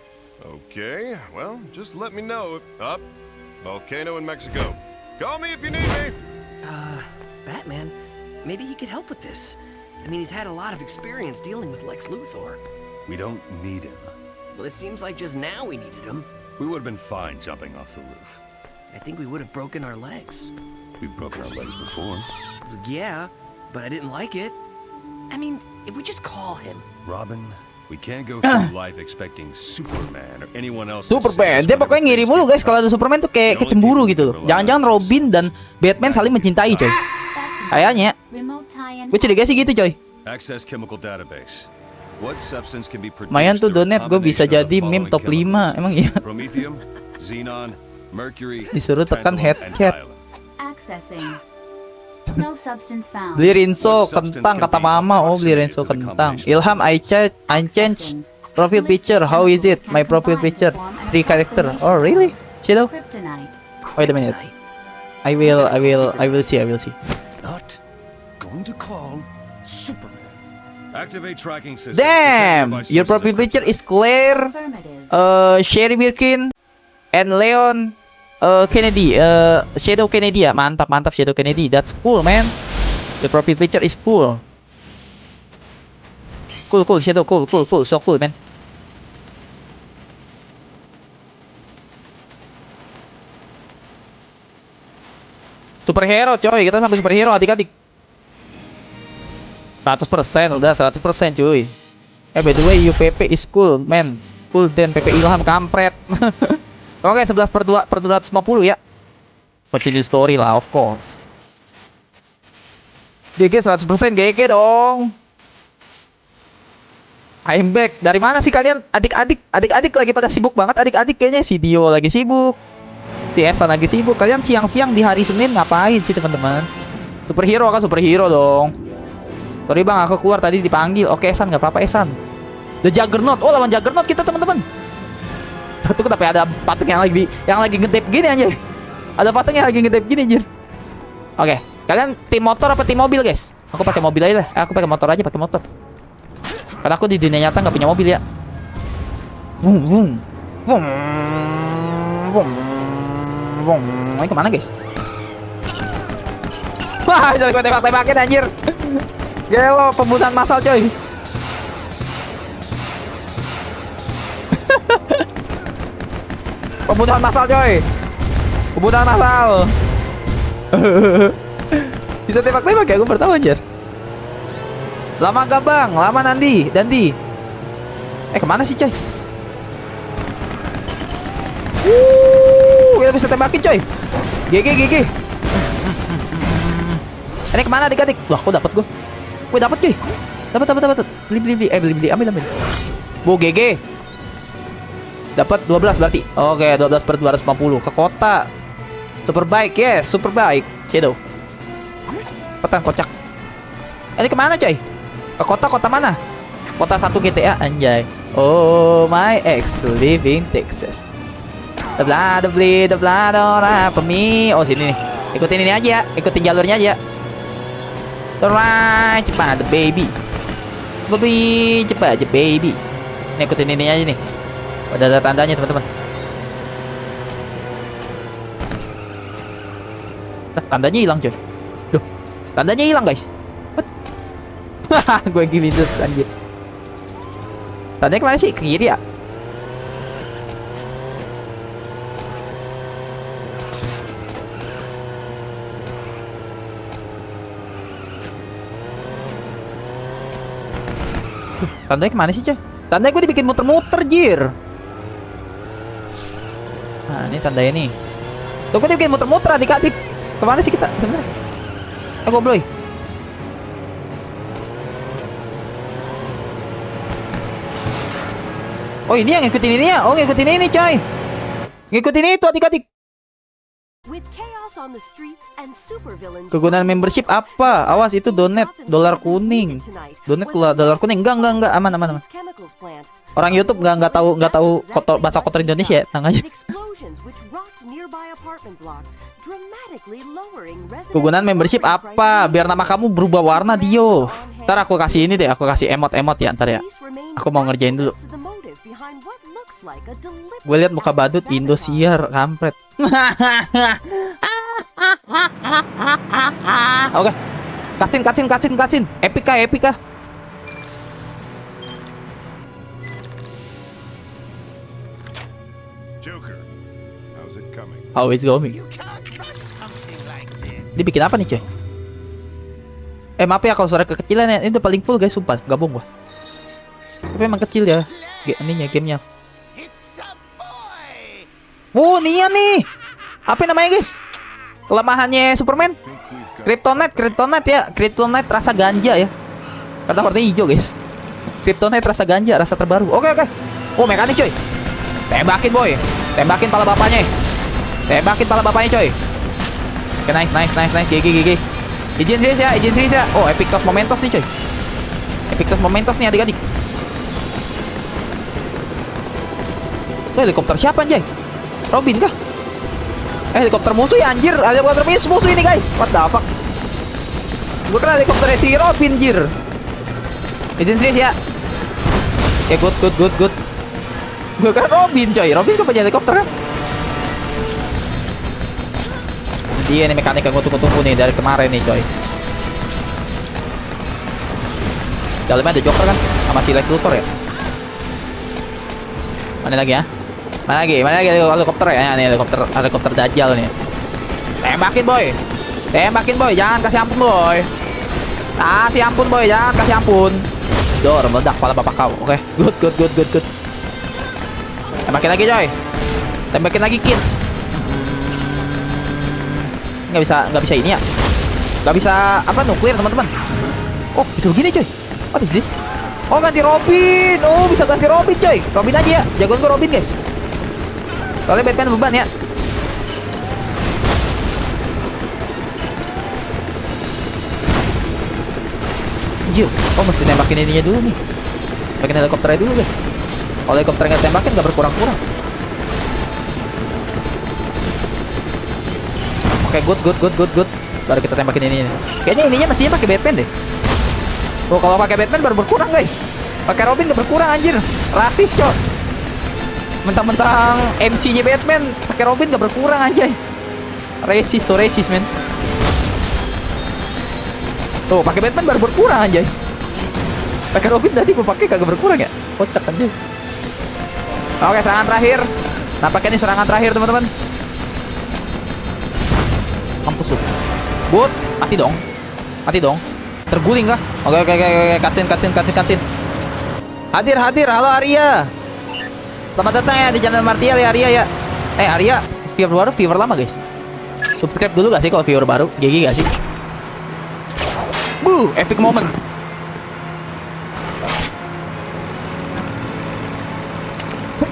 Okay, well, just let me know if volcano in Mexico. Call me if you need me. Batman, maybe he could help with this. I mean, he's had a lot of experience dealing with Lex Luthor. We don't need him. Well, it seems like just now we needed him. We would have been fine jumping off the roof. I think we would have broken our legs. We've broken our legs before. Yeah, but I didn't like it. I mean, if we just call him. Robin, we can't go through life expecting Superman or anyone else. Superman, dia pokoknya ngiri mulu guys. Kalau ada Superman tuh kayak cemburu gitu loh. Jangan-jangan Robin dan Batman saling mencintai coy. Kayaknya. Gue curiga sih gitu coy. Access chemical database. What substance can be produced? Lumayan tuh donate, gue bisa jadi meme top 5. Emang iya. Promethium, xenon, mercury. Disuruh tekan headset. Accessing. No substance found. Beli Rinso kentang kata mama. Oh beli Rinso kentang. Ilham I change profile picture. How is it? My profile picture 3 character. Oh really? Shadow? Kryptonite. Wait a minute. I will see. Not going to call Superman. Activate tracking system. Damn, your profile picture is Claire, Affirmative. Sherry Birkin, and Leon Kennedy. Shadow Kennedy ya. Mantap Shadow Kennedy. That's cool man. Your profile picture is cool. Cool Shadow, cool, so cool man. Superhero coy, kita sampai superhero adik-adik. 100% udah 100% cuy. By the way UPP is cool man. Cool dan PP Ilham kampret. Oke 11/2/250 ya. Continue story lah of course. GG 100% GG dong. I'm back. Dari mana sih kalian adik-adik lagi pada sibuk banget. Adik-adik kayaknya si Dio lagi sibuk, si Esan lagi sibuk. Kalian siang-siang di hari Senin ngapain sih teman-teman? Superhero kan superhero dong. Sorry bang, aku keluar tadi dipanggil. Oke Esan, nggak apa-apa Esan. The Juggernaut, oh lawan Juggernaut kita teman-teman. Itu kenapa ada patung yang lagi ngedep gini aja. Ada patung yang lagi ngedep gini anjir. Oke, kalian tim motor apa tim mobil guys? Aku pakai mobil aja lah. Aku pakai motor aja, pakai motor. Karena aku di dunia nyata nggak punya mobil ya. Ini kemana guys? Wah, jadi gue tembak-tembakin anjir. Gelo, pembunuhan massal coy. Pembunuhan massal coy. Pembunuhan massal. Bisa tembak-tembak ya, gue baru tahu anjir. Lama gak bang? Lama Dandi. Kemana sih coy? Kita bisa tembakin coy. GG. Ini kemana adik-adik? Wah, kok dapat gua? Wih, dapat cuy. Dapat. Beli. Ambil. Bu GG. Dapat 12 berarti. Oke, 12 per 250 ke kota. Superbike, yes, Superbike. Cedo. Kota kocak. Ini kemana coy? Ke kota mana? Kota 1 GTA anjay. Oh, my ex to live in Texas. The blood ora pemi. Oh, sini nih. Ikutin ini aja, ikutin jalurnya aja. Alright, cepat baby. Cepat aja baby. Ini ikutin ini aja nih. Udah ada tandanya teman-teman. Tandanya hilang coy. Duh, tandanya hilang guys. Gue gini terus anjir. Tandanya kemana sih? Ke kiri ya? Tandanya kemana sih coy? Tandanya gue dibikin muter-muter jir. Nah ini tandanya nih. Tuh gue dibikin muter-muter adik-adik. Kemana sih kita sebenarnya? Gobloy. Oh ini yang ngikutin ini ya? Oh ngikutin ini coy. Ngikutin itu adik-adik. Kegunaan membership apa? Awas itu donat dolar kuning. Donat dolar kuning. Enggak aman. Orang YouTube nggak tahu bahasa kotor Indonesia, tenang aja. Kegunaan membership apa? Biar nama kamu berubah warna Dio. Ntar aku kasih ini deh, aku kasih emot ya ntar ya. Aku mau ngerjain dulu. Gue lihat muka badut Indosiar kampret. Oke. Kacin. Epika. Joker, how's it coming? How is going? Dia bikin apa nih coy? Maaf ya kalau suara kekecilan ya. Ini udah paling full guys, sumpah, gabung gua. Tapi emang kecil ya gamenya. Nia nih. Apa namanya guys? Kelemahannya Superman? Kryptonite ya. Kryptonite rasa ganja ya. Karena warnanya hijau guys. Kryptonite rasa ganja, rasa terbaru. Oke. Oh, mekanik coy. Tembakin boy. Tembakin pala bapaknya coy. Oke, nice. GG. Izin series ya. Oh, Epic Toss Momentos nih coy. Adik-adik. Itu helikopter siapa anjay? Robin kah? Helikopter musuh ya anjir. Helikopter musuh ini guys. What the fuck? Gue kira helikopternya si Robin jir. Izin series ya. Ya good. Gue kira Robin coy. Robin kan punya helikopter kan? Dia nih mekanik yang gue tunggu nih dari kemarin nih coy. Dalamnya ada Joker kan? Sama si Lex Luthor ya. Mana lagi helikopter ya? Nih helikopter Dajjal nih. Tembakin boy. Jangan kasih ampun boy. Jangan kasih ampun. Dor, meledak kepala bapak kau. Oke, good. Tembakin lagi coy. Tembakin lagi kids. Nggak bisa ini ya. Nggak bisa apa nuklir teman-teman. Oh, bisa begini coy. What is this? Oh, ganti Robin. Oh, bisa ganti Robin coy. Robin aja ya. Jagoan gue Robin guys. Soalnya Batman beban ya. Anjir. Oh, mesti tembakin ininya dulu nih. Tembakin helikopternya dulu guys. Kalau helikopter nggak tembakin nggak berkurang-kurang. Oke, good. Baru kita tembakin ini. Kayaknya ininya mestinya pakai Batman deh. Oh, kalau pakai Batman baru berkurang guys. Pakai Robin nggak berkurang anjir. Rasis cok. Mentang-mentang MC-nya Batman, pakai Robin nggak berkurang anjay. Rasis men. Tuh, pakai Batman baru berkurang anjay. Pakai Robin tadi gue pakai kagak berkurang ya. Kocak anjay. Oke, serangan terakhir. Nampaknya ini serangan terakhir teman-teman. Mampus lu. But, mati dong. Terguling kah? Oke, cutscene. Hadir, halo Arya. Selamat datang ya di channel Martial ya Arya ya. Arya, viewer baru, viewer lama guys. Subscribe dulu gak sih kalau viewer baru? GG gak sih? Epic moment.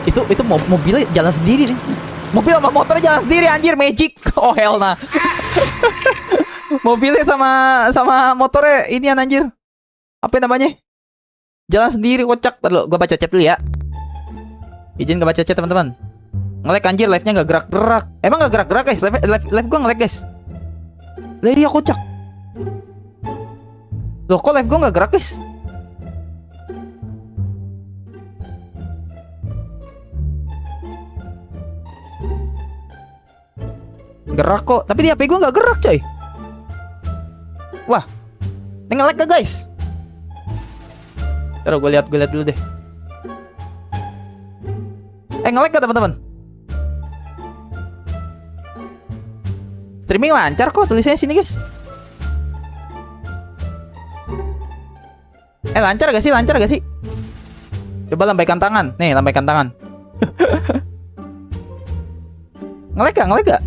Itu mobilnya jalan sendiri nih. Mobil sama motornya jalan sendiri anjir, magic. Oh hell nah. Mobilnya sama motornya ini anjir. Apa namanya? Jalan sendiri kocak. Ntar gua baca chat dulu ya. Izin gak baca chat teman-teman. Nge-lag anjir, live-nya gak gerak-gerak. Emang gak gerak-gerak guys? Live gua nge-lag guys. Lah dia kocak. Loh kok live gua gak gerak guys? Gerak kok, tapi di HP gue nggak gerak coy. Wah, ini nge-lag gak guys? Taruh gue lihat dulu deh. Nge-lag gak teman-teman? Streaming lancar kok tulisannya sini guys. Lancar gak sih? Coba lambaikan tangan. Nih, lambaikan tangan. Nge-lag gak?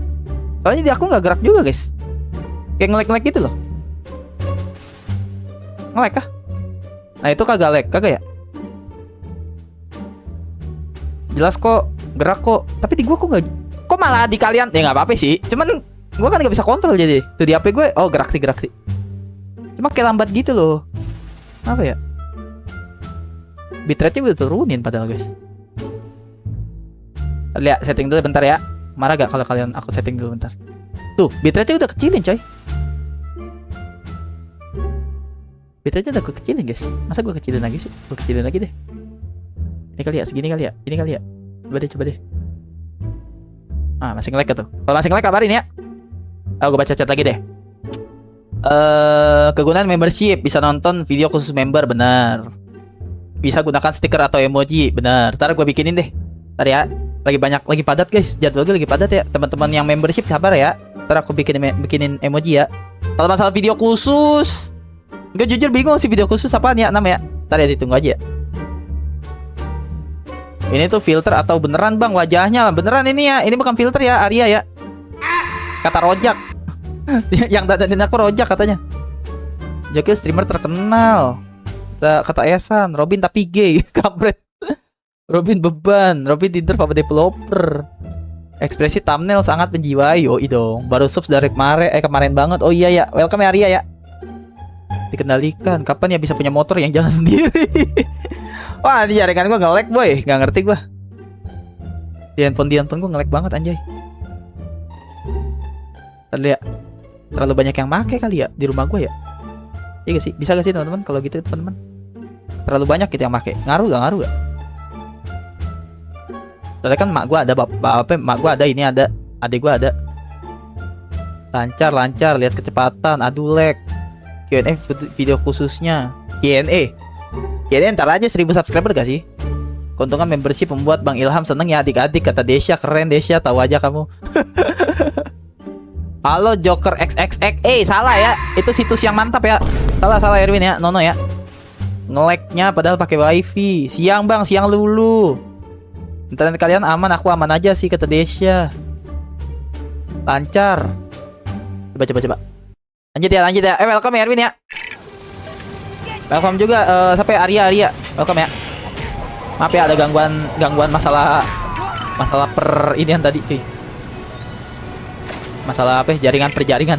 Soalnya di aku nggak gerak juga guys. Kayak nge-lag gitu loh. Nge-lag kah? Nah itu kagak lag, kagak ya? Jelas kok, gerak kok. Tapi di gua kok malah di kalian. Ya nggak apa-apa sih. Cuman gua kan nggak bisa kontrol jadi. Tuh di HP gue, oh gerak sih. Cuma kayak lambat gitu loh. Apa ya? Bitrate-nya udah turunin padahal guys. Lihat setting dulu bentar ya. Marah gak kalau kalian aku setting dulu bentar. Tuh, bitrate-nya udah kecilin coy. Bitrate-nya udah gue kecilin guys. Masa gue kecilin lagi sih? Gue kecilin lagi deh. Ini kali ya, segini kali ya. Ini kali ya. Coba deh. Masih nge-lag tuh. Kalau masih nge-lag kabarin ya. Gue baca chat lagi deh. Kegunaan membership, bisa nonton video khusus member, benar. Bisa gunakan stiker atau emoji, benar. Ntar gue bikinin deh. Ntar ya. Lagi padat guys, jadwalnya lagi padat ya. Teman-teman yang membership kabar ya. Ntar aku bikinin emoji ya. Kalau masalah video khusus, gue jujur bingung sih video khusus apaan ya namanya. Ntar ya ditunggu aja. Ini tuh filter atau beneran bang wajahnya? Beneran ini ya. Ini bukan filter ya Arya ya. Kata Rojak. Yang dadanin aku Rojak katanya. Jokil streamer terkenal. Kata Esan, Robin tapi gay. Kampret. Robin beban, Robin Tinder favorit developer. Ekspresi thumbnail sangat menjiwai. Yoi dong. Baru subs dari kemarin banget. Oh iya ya. Welcome ya Arya ya. Dikendalikan. Kapan ya bisa punya motor yang jalan sendiri? Wah, di jaringan gua nge-lag boy. Gak ngerti gua. Di handphone gua nge-lag banget anjay. Lihat. Terlalu banyak yang make kali ya di rumah gua ya. Iya gak sih? Bisa gak sih teman-teman kalau gitu teman-teman? Terlalu banyak gitu yang make. Ngaruh gak? Soalnya kan mak gua ada mak gua ada, ini ada, adik gua ada. Lancar, lihat kecepatan, aduh lag. Q&A video khususnya. Q&A ntar aja 1000 subscriber gak sih? Keuntungan membership membuat Bang Ilham seneng ya adik-adik, kata Desya. Keren Desya, tahu aja kamu. Halo Joker XXX. Salah ya. Itu situs yang mantap ya. Salah Erwin ya, Nono ya. Nge-lag-nya padahal pakai wifi. Siang Bang, siang lulu. Internet kalian aman, aku aman aja sih kata Desya. Lancar. Coba. Lanjut ya. Welcome ya Erwin ya. Welcome juga sampai Arya. Welcome ya. Maaf ya ada gangguan masalah inian tadi cuy. Masalah apa? Perjaringan.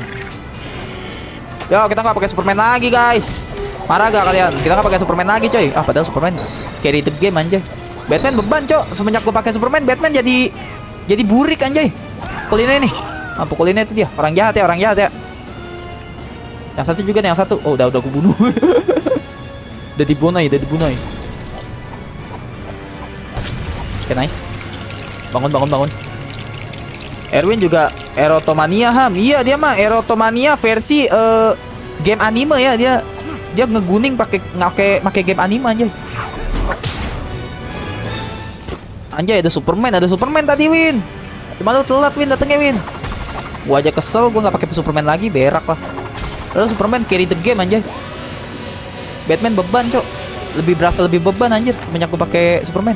Yo, kita nggak pakai Superman lagi guys. Marah gak kalian? Kita nggak pakai Superman lagi coy. Padahal Superman carry the game anjay. Batman beban cok, semenjak gue pakai Superman, Batman jadi burik anjay. Pukulinnya nih, pukulinnya itu dia, orang jahat ya. Yang satu juga nih, yang satu. Oh udah gue bunuh. udah dibunai. Oke nice. Bangun. Erwin juga Erotomania Ham. Iya dia mah Erotomania versi game anime ya. Dia ngeguning pakai game anime anjay. Anjay ada Superman tadi Win. Cuma lu telat Win datengnya Win. Gua aja kesel, gua nggak pakai Superman lagi, berak lah. Lalu Superman carry the game anjay. Batman beban, Cok. Lebih berasa lebih beban anjir semenjak gue pakai Superman.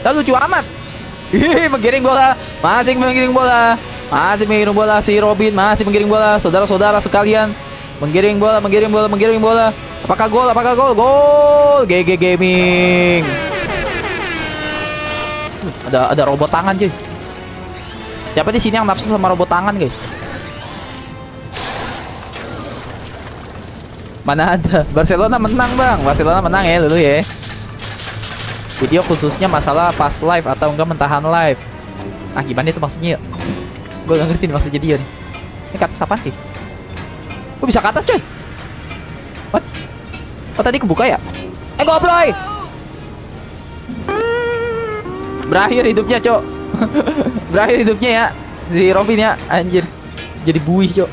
Lalu lucu amat. Ih, menggiring bola, masih menggiring bola. Masih menggiring bola si Robin, masih menggiring bola. Saudara-saudara sekalian, menggiring bola, menggiring bola, menggiring bola. Apakah gol? Apakah gol? Gol! GG Gaming. Ada robot tangan, cuy. Siapa di sini yang nafsu sama robot tangan, guys? Mana ada? Barcelona menang, Bang. Barcelona menang ya dulu ya. Video khususnya masalah pas live atau enggak mentahan live. Ah, gimana itu maksudnya? Gue gak ngerti nih maksudnya dia nih. Ini ke atas apa sih? Gue bisa ke atas, coy. What? Oh, tadi kebuka ya? Goblok. Berakhir hidupnya, Cok. Berakhir hidupnya ya. Si Robin ya, anjir. Jadi buih, Cok.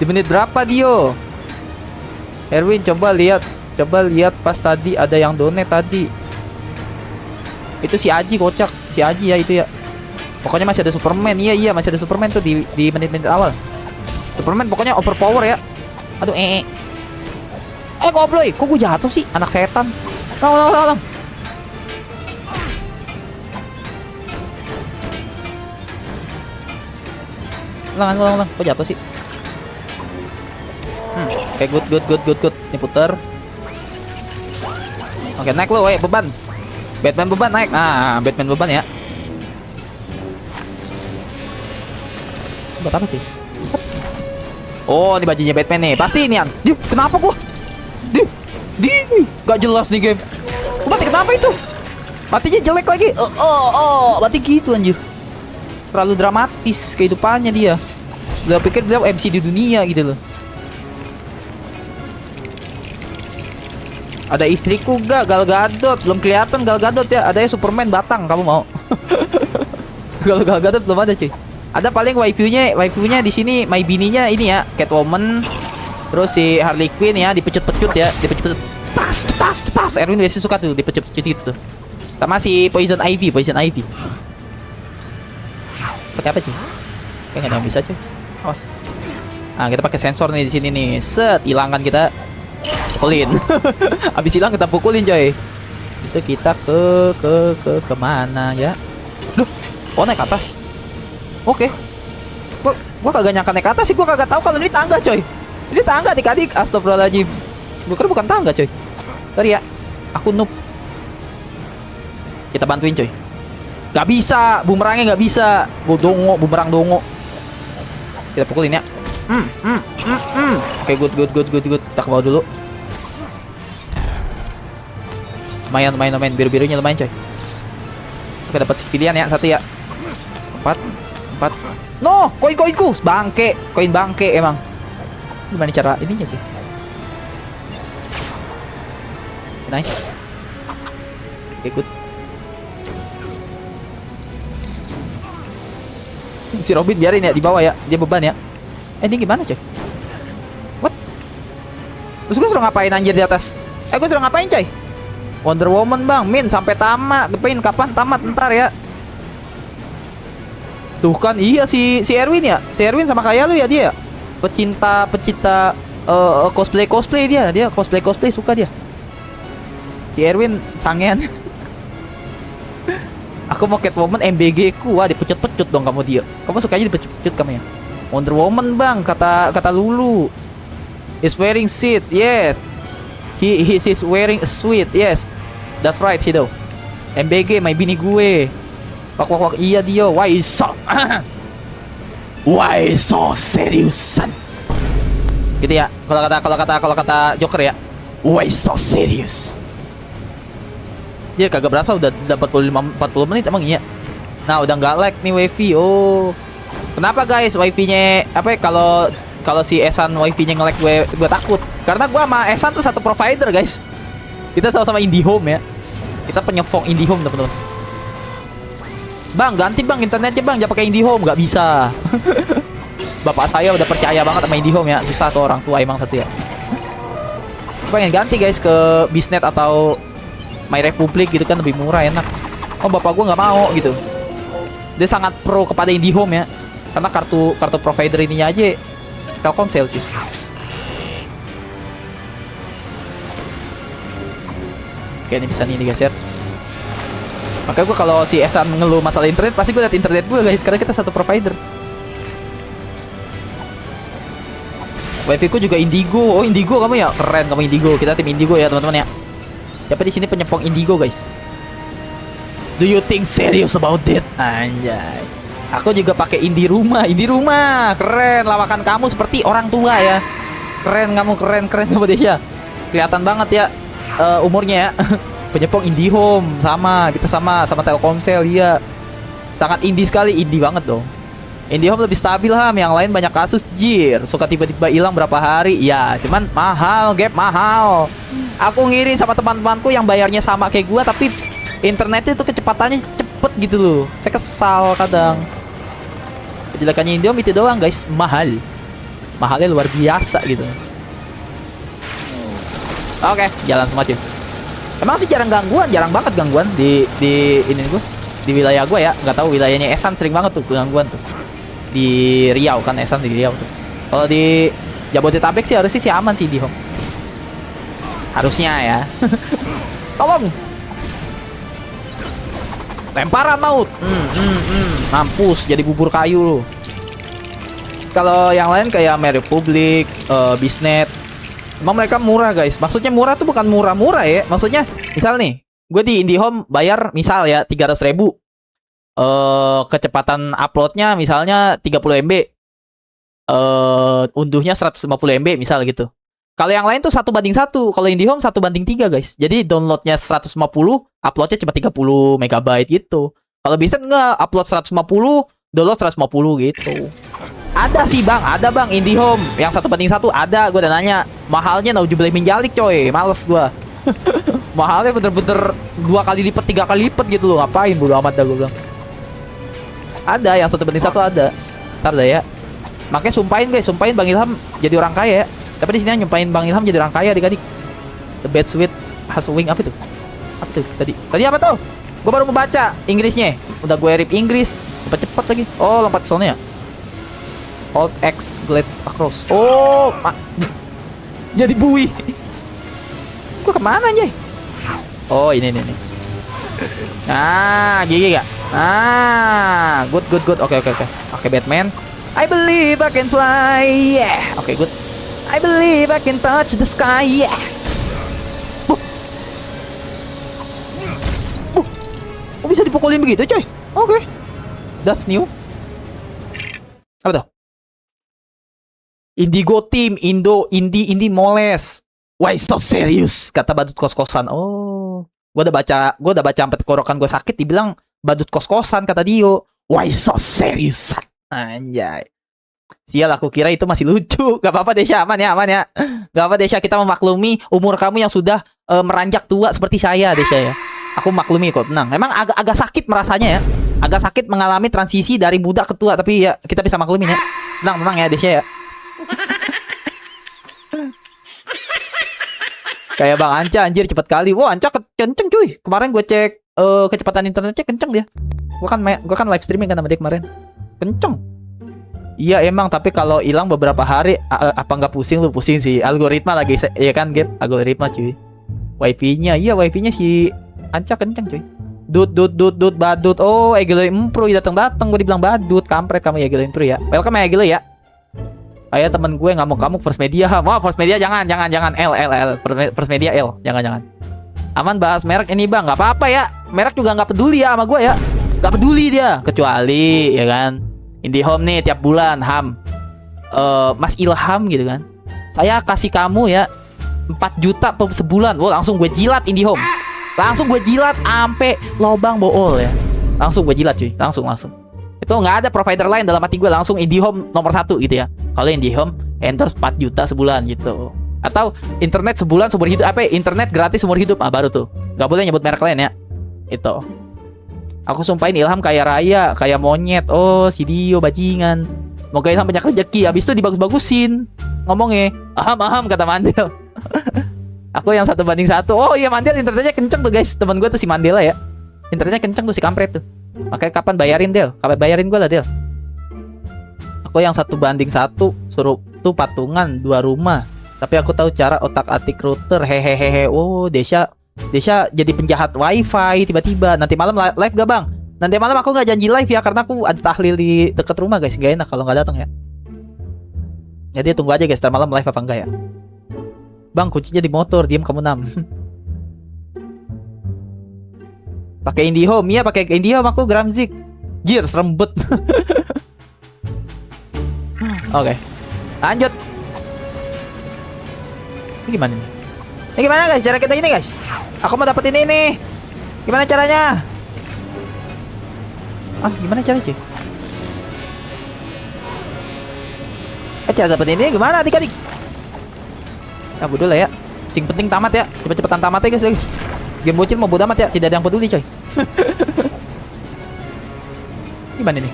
Di menit berapa, Dio? Erwin, coba lihat pas tadi ada yang donate tadi. Itu si Aji kocak, si Aji ya itu ya. Pokoknya masih ada Superman, iya masih ada Superman tuh di menit-menit awal. Superman pokoknya overpower ya. Aduh goblok, kok gue jatuh sih, anak setan. Tolong. Ulang, kok jatuh sih? Oke, good. Ini puter. Oke, naik lo, beban. Batman beban naik. Nah, Batman beban ya. Buat apa sih? Oh, ini bajunya Batman nih. Pasti ini an. Kenapa gua? Gak jelas nih game. Mati kenapa itu? Matinya jelek lagi. Mati gitu anjir. Terlalu dramatis kehidupannya dia. Beliau pikir beliau MC di dunia gitu loh. Ada istriku gak? Gal Gadot. Belum kelihatan Gal Gadot ya. Adanya Superman batang. Kamu mau? Kalau Gal Gadot belum ada cuy. Ada paling waifunya di sini. My bininya ini ya, Catwoman. Terus si Harley Quinn ya, dipecut-pecut ya. Dipecut-pecut. Tas. Erwin biasa suka tuh dipecut-pecut gitu tuh. Sama si Poison Ivy. Pakai apa cuy? Kayak nggak ada yang bisa cuy. Awas. Nah, kita pakai sensor nih di sini nih. Set, hilangkan kita. Pukulin. Abis hilang kita pukulin coy. Itu kita kemana ya? Duh, oh naik ke atas. Oke. Gua kagak nyangka naik ke atas sih, gua kagak tahu kalau ini tangga coy. Ini tangga adik-adik, astagfirullahaladzim. Gua kira bukan tangga coy. Sorry ya, aku noob. Kita bantuin coy. Gak bisa, bumerangnya gak bisa. Gua bumerang dongo. Kita pukulin ya. Oke, good. Kita ke bawah dulu. Lumayan. Biru-birunya lumayan coy. Oke, dapat civilian ya, satu ya. 4. No, koin-koinku. Koin bangke emang. Gimana cara ininya coy? Nice. Oke, good. Si Robin biarin ya di bawah ya, dia beban ya. Ini gimana coy? What? Terus gue suruh ngapain anjir di atas? Gue suruh ngapain coy? Wonder Woman bang, Min sampai tamat. Depain kapan tamat ntar ya? Tuh kan, iya si Erwin ya. Si Erwin sama kayak lu ya dia. Pecinta cosplay dia. Dia cosplay suka dia. Si Erwin sangean. Aku mau Catwoman MBG ku. Wah, dipecut-pecut dong kamu dia. Kamu sukanya dipecut-pecut kamu ya. Wonder Woman bang, kata Lulu. Is wearing suit, yes. He's wearing a suit, yes. That's right, Sido. MBG, my bini gue. Wak, iya dia. Why so seriusan? Gitu ya. Kalau kata Joker ya. Why so serious? Jadi kagak berasa udah 40 menit emang iya. Nah, udah nggak lag nih wifi. Oh. Kenapa guys wifi-nya apa ya, kalau si Esan wifi-nya nge-lag gue takut. Karena gue sama Esan tuh satu provider, guys. Kita sama-sama IndiHome ya. Kita penyefong IndiHome, teman-teman. Bang, ganti bang internetnya bang, jangan pakai IndiHome, nggak bisa. Bapak saya udah percaya banget sama IndiHome ya. Susah tuh orang tua emang satu ya. Pengen ganti guys ke Bisnet atau My Republic gitu kan, lebih murah, enak. Oh, bapak gue nggak mau gitu. Dia sangat pro kepada IndiHome ya. Karena kartu provider ininya aja Telkomsel cuy. Oke, ini bisa nih digeser. Makanya gue kalau si Esan ngeluh masalah internet, pasti gue liat internet gue guys, karena kita satu provider. Wifi ku juga Indigo. Oh, Indigo kamu ya? Keren kamu Indigo. Kita tim Indigo ya, teman-teman ya. Siapa di sini penyepong Indigo, guys? Do you think serious about it? Anjay. Aku juga pakai Indi Rumah. Indi Rumah. Keren. Lawakan kamu seperti orang tua ya. Keren kamu, keren kamu Desya. Kelihatan banget ya umurnya ya. Penyepong IndiHome sama, kita sama Telkomsel iya. Sangat indie sekali, indie banget dong. IndiHome lebih stabil Ham, yang lain banyak kasus jir. Suka tiba-tiba hilang berapa hari. Ya, cuman mahal, gap mahal. Aku ngiri sama teman-temanku yang bayarnya sama kayak gua tapi internetnya itu kecepatannya cepet gitu loh. Saya kesal kadang. Kejelekannya IndiHome itu doang guys, mahal. Mahalnya luar biasa gitu. Oke, jalan semua cuy. Emang sih jarang banget gangguan di ini gua, di wilayah gua ya. Nggak tahu wilayahnya Esan sering banget tuh gangguan tuh. Di Riau kan, Esan di Riau tuh. Kalau di Jabodetabek sih harusnya sih aman sih di home. Harusnya ya. Tolong. Lemparan maut. Mampus jadi bubur kayu lu. Kalau yang lain kayak MyRepublic, Bisnet, emang mereka murah guys. Maksudnya murah tuh bukan murah-murah ya. Maksudnya misal nih, gue di IndiHome bayar misal ya 300.000. Kecepatan uploadnya misalnya 30 MB. Unduhnya 150 MB misal gitu. Kalau yang lain tuh 1:1. Kalau IndiHome 1:3 guys. Jadi downloadnya 150, uploadnya cuma 30 MB gitu. Kalau bisa enggak, upload 150, download 150 gitu. Ada sih bang, ada bang IndiHome yang 1:1 ada. Gue udah nanya, mahalnya naujubillah min dzalik coy, males gue. Mahalnya bener-bener 2 kali lipat, 3 kali lipat gitu loh. Ngapain bodo amat dah gue bilang. Ada yang 1:1 ada. Ntar dah ya. Makanya sumpahin guys, sumpahin Bang Ilham jadi orang kaya ya. Tapi di sini nyumpahin Bang Ilham jadi orang kaya adik-adik. The bad sweet has a wing, apa itu? Apa tuh tadi? Tadi apa tuh? Gue baru mau baca Inggrisnya. Udah gue rip Inggris. Cepet-cepet lagi. Oh, lompat soalnya ya. Hold X glide across. Oh, jadi bui. Gue kemana aja? Oh, ini. Nah, gigi gak? Ah, good. Oke. Oke, Batman. I believe I can fly. Yeah. Oke, good. I believe I can touch the sky. Yeah. Oh, bisa dipukulin begitu, coy. Oke. That's new. Apa tuh? Indigo Team, Indie moles. Why so serious? Kata badut kos-kosan. Oh, gua udah baca sampai tenggorokan gue sakit. Dibilang badut kos-kosan kata Dio. Why so serious? Anjay. Sial, aku kira itu masih lucu. Gak apa-apa Desya, aman ya. Gak apa Desya, kita memaklumi umur kamu yang sudah meranjak tua seperti saya Desya ya. Aku maklumi kok, tenang. Emang agak sakit merasanya ya. Agak sakit mengalami transisi dari muda ke tua, tapi ya kita bisa maklumin ya. Tenang ya Desya ya. Kayak Bang Anca anjir cepet kali. Wah, Anca kenceng cuy. Kemarin gue cek kecepatan internetnya kenceng dia. Gue kan live streaming kan sama dia kemarin. Kenceng. Iya emang, tapi kalau hilang beberapa hari apa nggak pusing lu? Pusing sih. Algoritma lagi ya kan, Gap? Algoritma cuy. Wifi-nya si Anca kenceng cuy. Dut badut. Oh, Egelo Impro datang gue dibilang badut. Kampret kamu ya Egelo Impro ya. Welcome ya Egelo ya. Ayo temen gue ngamuk-ngamuk First Media. Wah, First Media jangan L. First Media L. Jangan. Aman bahas merek ini bang, nggak apa-apa ya. Merek juga nggak peduli ya sama gue ya. Nggak peduli dia, kecuali ya kan IndiHome nih tiap bulan Ham, Mas Ilham gitu kan. Saya kasih kamu ya 4 juta per sebulan. Wah, langsung gue jilat IndiHome. Langsung gue jilat ampe lobang bool ya. Langsung gue jilat cuy, langsung. Itu nggak ada provider lain dalam hati gue, langsung IndiHome nomor 1 gitu ya. Kalau IndiHome endorse 4 juta sebulan gitu. Atau internet sebulan seumur hidup, internet gratis seumur hidup, baru tuh. Nggak boleh nyebut merek lain ya. Itu. Aku sumpahin Ilham kayak raya, kayak monyet. Oh, si Dio bajingan. Moga Ilham banyak rezeki. Abis itu dibagus-bagusin ngomongnya. Aham kata Mandel. Aku yang 1:1. Oh iya, Mandel internetnya kenceng tuh guys. Teman gue tuh si Mandela ya. Internetnya kenceng tuh si kampret tuh. Makanya kapan bayarin Del? Kapan bayarin gue lah Del. Aku yang 1:1 suruh 1 patungan, 2 rumah. Tapi aku tahu cara otak-atik router. Hehehehe. Oh, Desya jadi penjahat wifi tiba-tiba. Nanti malam live gak bang? Nanti malam aku nggak janji live ya, karena aku ada tahlil di dekat rumah guys. Gak enak kalau nggak datang ya. Jadi tunggu aja guys, ntar malam live apa enggak ya. Bang, kuncinya di motor, diem kamu 6. Pakai IndiHome, iya pakai IndiHome aku Gramzik. Jir, serembet. Oke, lanjut. Ini gimana nih? Ini gimana guys? Cara kita ini guys. Aku mau dapetin ini. Gimana caranya? Gimana caranya cuy? Cara dapetin ini gimana adik-adik? Ya bodoh lah ya. Yang penting tamat ya. Cepet-cepetan tamat ya guys. Game bocil mau bodo amat ya. Tidak ada yang peduli coy. Gimana nih?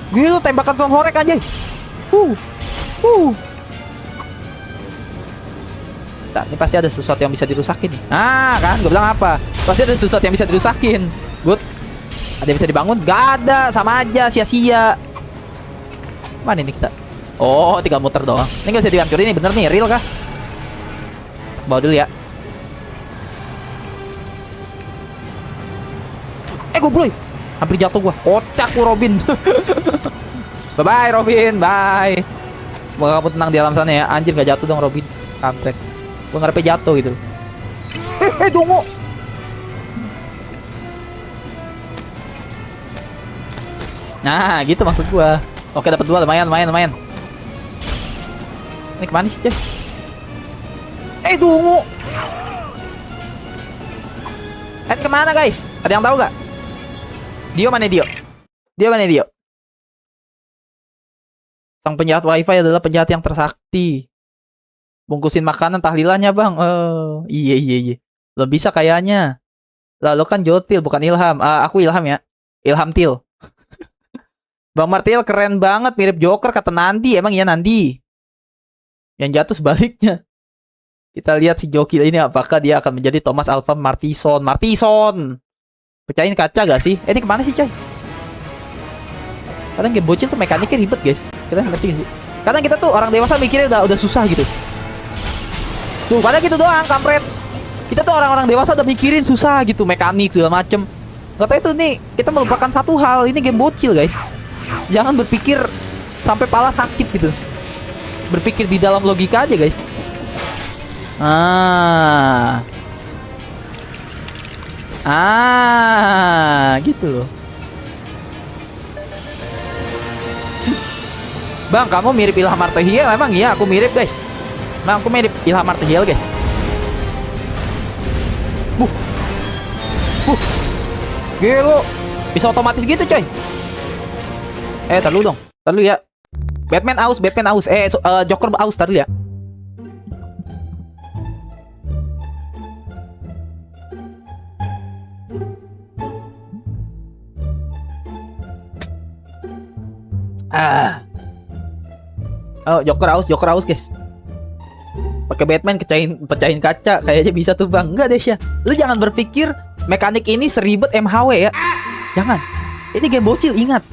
Gila tembakan sound horek anjay. Nah, ini pasti ada sesuatu yang bisa dirusakin nih. Kan gue bilang apa? Pasti ada sesuatu yang bisa dirusakin. Good. Ada yang bisa dibangun? Gak ada, sama aja sia-sia. Mana ini kita? Oh, 3 muter doang. Ini gak bisa dihancurin nih, bener nih, real kah? Bawa dulu ya. Goblok. Hampir jatuh gua. Kocak lu Robin. Bye-bye Robin, bye. Semoga kamu tenang di alam sana ya. Anjir gak jatuh dong Robin. Kampret. Gua ngarepnya jatuh gitu. Dongo. Nah, gitu maksud gua. Oke, dapat 2 lumayan. Ini kemana sih, coy? Dongo. Kemana guys? Ada yang tahu gak? Dio mana Dio? Sang penjahat wifi adalah penjahat yang tersakti. Bungkusin makanan tahlilannya bang. Iya. Belum bisa kayaknya. Lalu kan Jotil bukan Ilham. Aku Ilham ya. Ilham Til. Bang Martil keren banget, mirip Joker kata Nandi. Emang iya Nandi? Yang jatuh sebaliknya. Kita lihat si Joki ini apakah dia akan menjadi Thomas Alva Martison. Pecahin kaca gak sih? Ini kemana sih coy? Kadang game bocil tuh mekaniknya ribet guys. Kita ngerti gak sih? Kadang kita tuh orang dewasa mikirnya udah susah gitu. Tuh padahal gitu doang kampret. Kita tuh orang-orang dewasa udah mikirin susah gitu, mekanik segala macem. Gak tau itu nih, kita melupakan satu hal. Ini game bocil guys. Jangan berpikir sampai pala sakit gitu. Berpikir di dalam logika aja guys. Gitu loh. Bang, kamu mirip Ilham Martehil. Emang iya, aku mirip guys. Bang, aku mirip Ilham Martehil guys. Gila. Bisa otomatis gitu coy. Tar dulu dong. Tar dulu ya. Batman aus. Joker aus, tar dulu ya. Joker aus guys. Pakai Batman pecahin kaca kayaknya bisa tuh bang. Enggak deh Syah. Lu jangan berpikir mekanik ini seribet MHW ya. Jangan. Ini game bocil, ingat.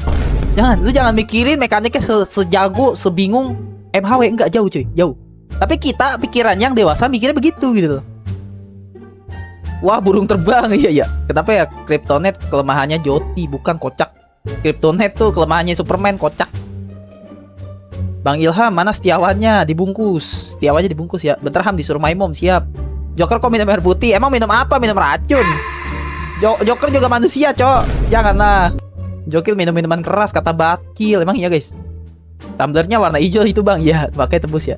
Lu jangan mikirin mekaniknya sejago, sebingung MHW. Enggak, jauh cuy, jauh. Tapi kita pikiran yang dewasa mikirnya begitu gitu loh. Wah, burung terbang. Iya. Kenapa ya? Kryptonite kelemahannya Joti, bukan kocak. Kryptonite tuh kelemahannya Superman, kocak. Bang Ilham, mana setiawannya? Dibungkus. Setiawannya dibungkus ya. Bentar Ham, disuruh my mom, siap. Joker kok minum air putih? Emang minum apa? Minum racun. Joker juga manusia, cok. Janganlah. Joker minum minuman keras, kata Bakil. Emang iya guys? Tumblernya warna hijau itu bang. Ya, pakai tembus ya.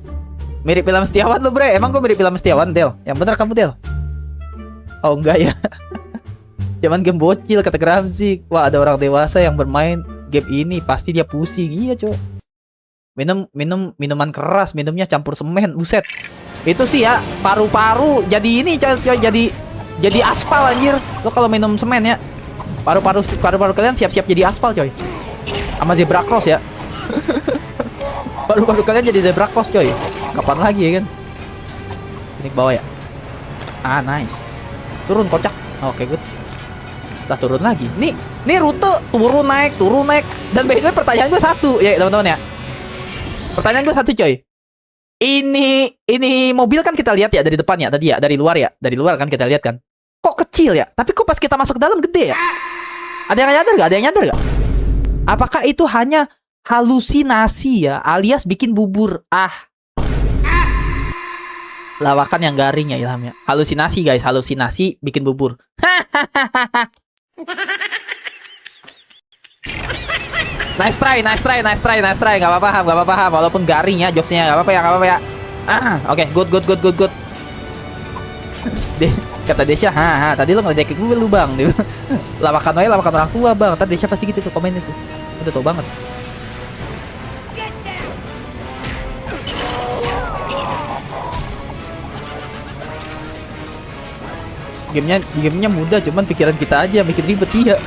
Mirip film Setiawan lu bre. Emang gue mirip film Setiawan, Del? Yang bener kamu, Del? Oh enggak ya. Cuman game bocil, kata Gramzik. Wah, ada orang dewasa yang bermain game ini, pasti dia pusing. Iya cok. Minuman keras, minumnya campur semen. Buset. Itu sih ya, paru-paru jadi ini coy, jadi aspal anjir. Lo kalau minum semen ya, paru-paru kalian siap-siap jadi aspal coy. Sama zebra cross ya. Paru-paru kalian jadi zebra cross coy. Kapan lagi ya kan? Ini ke bawah ya. Nice. Turun kocak. Oke, good. Lah turun lagi. Nih rute turun naik. Dan by the way pertanyaan gue satu ya teman-teman ya. Pertanyaan gue satu coy. Ini mobil kan kita lihat ya dari depan ya tadi ya, dari luar ya. Dari luar kan kita lihat kan. Kok kecil ya? Tapi kok pas kita masuk ke dalam gede ya? Ada yang nyadar gak? Apakah itu hanya halusinasi ya, alias bikin bubur? Lawakan yang garing ya Ilham ya. Halusinasi guys, halusinasi bikin bubur. Nice try. Gak apa-apa. Walaupun garing ya jokesnya, gak apa-apa ya. Oke, good. Kata Desya, tadi lo ngeledek gue lu bang. Lawakan orang tua bang. Tadi Desya pasti gitu tuh komennya tuh. Udah tau banget. Gamenya mudah, cuman pikiran kita aja mikir ribet iya.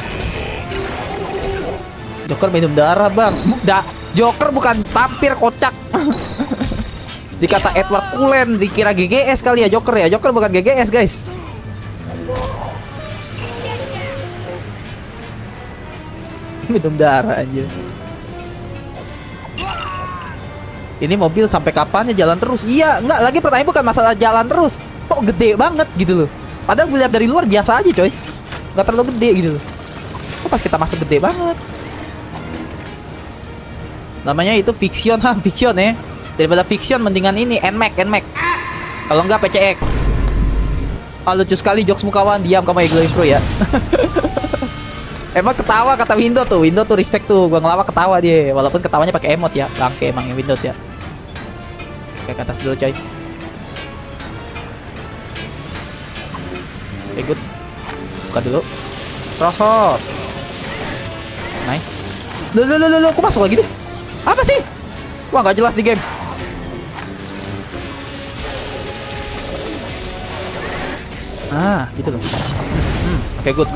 Joker minum darah bang. Joker bukan vampir kocak. Dikata Edward Cullen dikira GGS kali ya Joker ya. Joker bukan GGS guys. Minum darah aja. Ini mobil sampai kapannya jalan terus? Iya, enggak lagi pertanyaan bukan masalah jalan terus. Kok gede banget gitu loh. Padahal gue lihat dari luar biasa aja coy. Nggak terlalu gede gitu loh. Kok pas kita masuk gede banget. Namanya itu fiction fiction ya. Daripada fiction mendingan ini NMAX. Kalau enggak PCX. Lucu sekali jokes mukawan. Diam kamu Glowing Pro ya. Emang ketawa kata Windows tuh respect tuh. Gua ngelawak ketawa dia. Walaupun ketawanya pakai emot ya. Bangke emang yang Windows ya. Oke, ke atas dulu coy. Oke, good. Buka dulu. Serosot. Nice. Loh, kok masuk lagi deh? Apa sih? Wah, nggak jelas di game. Gitu loh. Oke, good.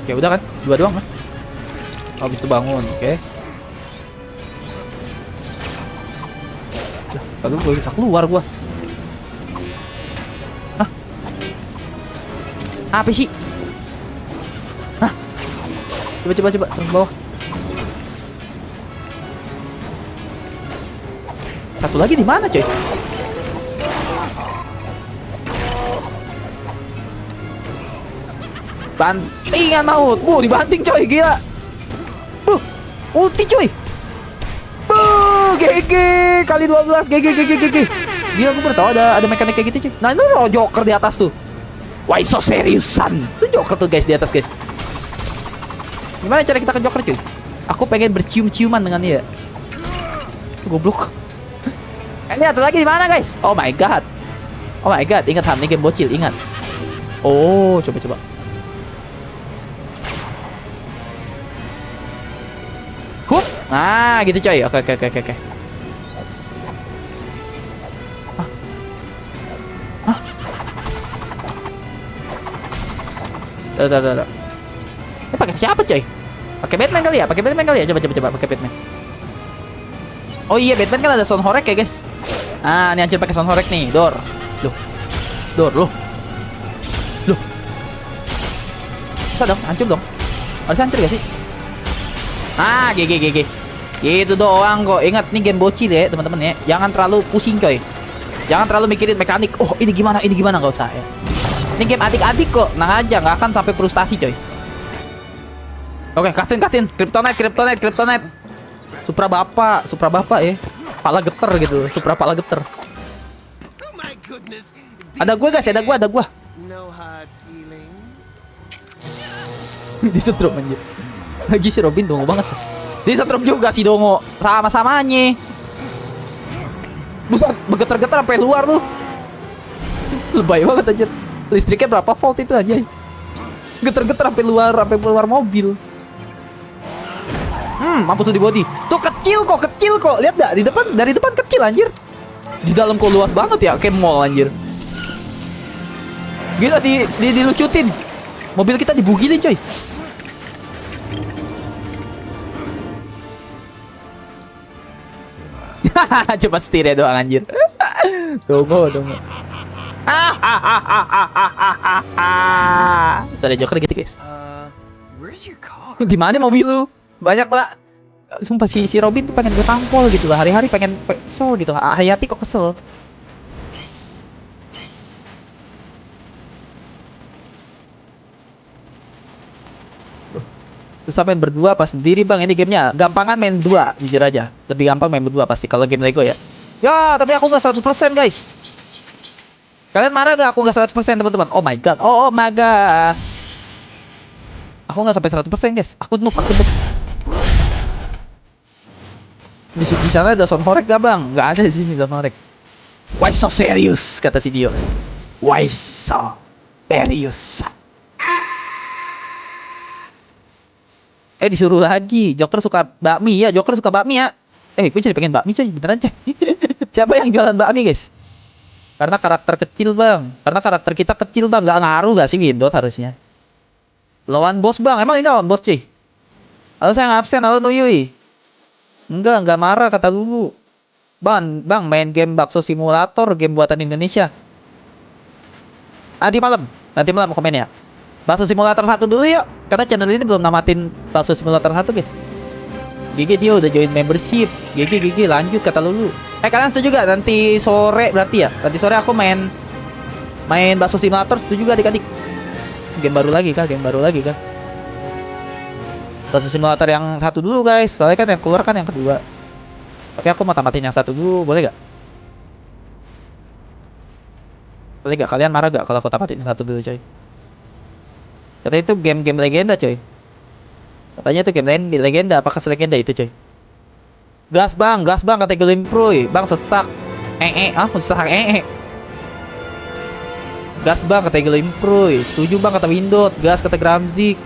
Oke, udah kan? 2 doang kan? Habis itu bangun, oke. Kagak gue bisa keluar gua. Apa sih? Coba turun bawah. Satu lagi di mana, coy? Bantingan maut. Dibanting, coy, gila. Ulti, coy. GG kali 12. GG. Gila, gue baru tahu ada mekanik kayak gitu, coy. Nah, itu loh Joker di atas tuh. Why so seriusan? Itu Joker tuh, guys, di atas, guys. Gimana cara kita ke Joker, cuy? Aku pengen bercium-ciuman dengan dia. Goblok. Ini ada lagi di mana, guys? Oh my god. Ingat Ham, ini game bocil, ingat. Oh, coba. Hup. Gitu, coy. Oke. Tuh. Ini pakai siapa, coy? Pakai Batman kali ya? Coba pakai Batman. Oh iya, Batman kan ada sound horek ya, guys. Ini hancur pakai sound horek nih. Dor. Loh. Bisa dong, hancur dong. Harus hancur gak sih? GG. Gitu doang kok. Ingat nih game bocil ya, teman-teman ya. Jangan terlalu pusing, coy. Jangan terlalu mikirin mekanik. Oh, ini gimana? Gak usah ya. Ini game adik-adik kok. Nah aja, nggak akan sampai frustasi, coy. Oke, cutscene. Kryptonite. Supra bapak ya. Pala geter gitu. Supra pala geter. Ada gue, guys. Ada gue. Disetrum anjir. Lagi si Robin dongo banget. Disetrum juga si dongo. Sama-samanya. Buset, bergetar-getar sampai luar lu. Lebay banget anjir. Listriknya berapa volt itu aja. Getar-getar sampai luar mobil. Mampus lu di body. Tuh kecil kok. Lihat gak? Dari depan kecil anjir. Di dalam kok luas banget ya, kayak mall anjir. Gila dilucutin. Mobil kita dibugilin, coy. Cepat setirnya doang anjir. Tunggu. Ada Joker gitu guys. Where's your car? Di mana mobil lu? Banyak lah. Sumpah si Robin tuh pengen gue tampol gitu lah. Hari-hari pengen kesel gitu. Hayati kok kesel. Susah main berdua pas sendiri bang. Ini gamenya gampangan main dua, jujur aja. Lebih gampang main berdua pasti kalau game Lego ya. Ya tapi aku nggak 100% guys. Kalian marah gak aku nggak 100% teman-teman? Oh my god. Oh my god. Aku nggak sampai 100% guys. Aku noob. Di sana ada sound horek gak bang? Nggak ada di sini sound horek. Why so serious? Kata si Dio. Why so serious? Disuruh lagi. Joker suka bakmi ya. Joker suka bakmi ya. Gue jadi pengen bakmi coy. Beneran coy. Siapa yang jualan bakmi guys? Karena karakter kecil bang. Karena karakter kita kecil bang. Gak ngaruh gak sih Windows harusnya. Lawan bos bang. Emang ini lawan bos cuy? Halo saya absen. Halo Nuyui. Enggak marah kata dulu. Bang main game bakso simulator. Game buatan Indonesia. Nanti malam komen ya. Bakso Simulator 1 dulu yuk. Karena channel ini belum namatin Bakso Simulator 1 guys. GG dia udah join membership. GG lanjut kata Lulu. Kalian setuju gak? Nanti sore berarti ya. Nanti sore aku main Bakso Simulator. Setuju gak adik-adik? Game baru lagi kah? Bakso Simulator yang 1 dulu guys. Soalnya kan yang keluar kan yang kedua. Tapi aku mau tamatin yang 1 dulu. Boleh gak? Kalian marah gak kalau aku tamatin yang 1 dulu coy? Katanya itu game legenda coy. Katanya itu game legenda. Apakah legenda itu coy? Gas bang kata Glim Pro. Bang sesak. Sesak Gas bang kata Glim Pro. Setuju bang kata Windows. Gas kata Gramzik.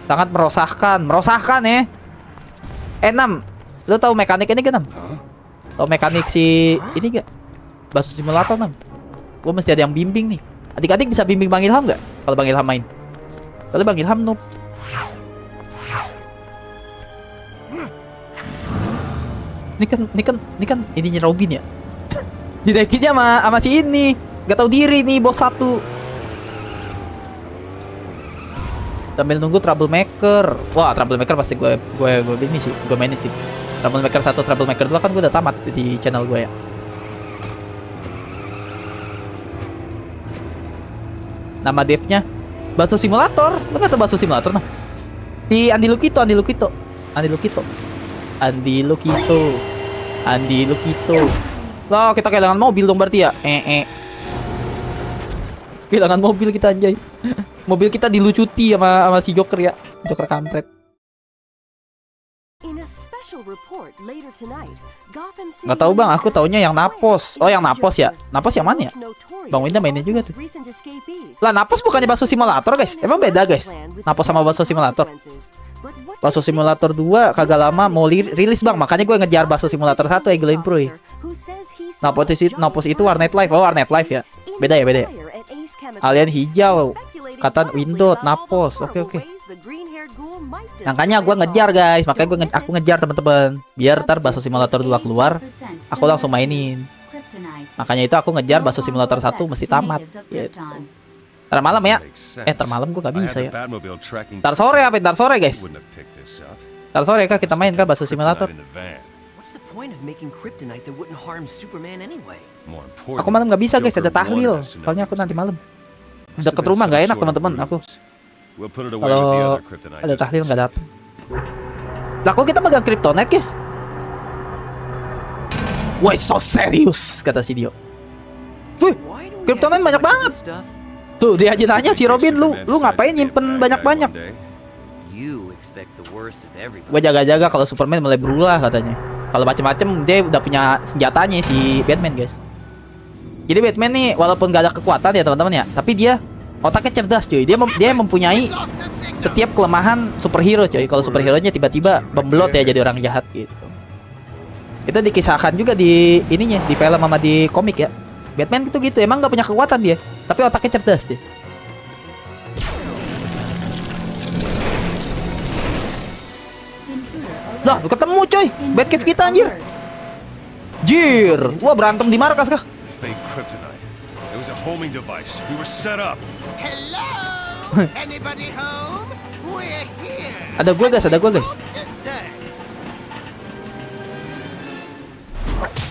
Sangat merosakkan ya. 6. Lo tahu mekanik ini kan 6? Tahu mekanik si ini gak? Bakso Simulator 6. Gue mesti ada yang bimbing nih. Adik-adik bisa bimbing Bang Ilham gak? Kalau Bang Ilham main. Kalau Bang Ilham noob. Ini kan ininya Robin ya. Dinaikinnya sama si ini. Gak tahu diri nih bos 1. Sambil nunggu Troublemaker. Wah, Troublemaker pasti gue ini sih, gue mainin sih. Troublemaker 1, Troublemaker 2 kan gue udah tamat di channel gue ya. Nama devnya Bakso Simulator. Lu gak tau Bakso Simulator nah? Si Andi Lukito. Loh, kita kehilangan mobil dong berarti ya? Kehilangan mobil kita anjay. Mobil kita dilucuti sama si Joker ya. Joker kampret. Nggak tahu bang, aku taunya yang Napos. Oh yang Napos ya? Napos yang mana ya? Bang Winda mainnya juga tuh. Lah Napos bukannya Bakso Simulator guys? Emang beda guys? Napos sama Bakso Simulator. Bakso Simulator 2 kagak lama mau rilis bang. Makanya gue ngejar Bakso Simulator 1 Glim Pro. Napos itu Warnet Live. Oh Warnet Live ya? Beda ya? Alien hijau kata Windows Napos. Oke. Makanya gue ngejar guys. Makanya aku ngejar teman-teman. Biar ntar Bakso Simulator 2 keluar, aku langsung mainin. Makanya itu aku ngejar Bakso Simulator 1 mesti tamat gitu. Ntar malam ya. Ntar malam gue gak bisa ya. Ntar sore guys. Ntar sore kah kita main kah Bakso Simulator. Aku malam gak bisa guys, ada tahlil. Soalnya aku nanti malam deket rumah gak enak teman-teman aku. Kalau ada tahlil gak datang. Lah kok kita megang Kryptonite guys? Why so serious kata si Dio. Wih, Kryptonite banyak banget. Tuh dia aja nanya si Robin, lu ngapain nyimpen banyak-banyak? Gue jaga-jaga kalau Superman mulai berulah katanya. Kalau macem-macem dia udah punya senjatanya si Batman guys. Jadi Batman nih walaupun gak ada kekuatan ya teman-teman ya, tapi dia otaknya cerdas cuy. Dia mempunyai setiap kelemahan superhero cuy. Kalau superhero-nya tiba-tiba bembelot ya jadi orang jahat gitu. Itu dikisahkan juga di ininya, di film sama di komik ya. Batman gitu emang gak punya kekuatan dia, tapi otaknya cerdas deh. Lah, ketemu coy. Batcave kita anjir. Wah berantem di markas kah? was a homing device. We were set up. Hello? Anybody home? We're here. Ada gua guys, ada gua guys. Desserts.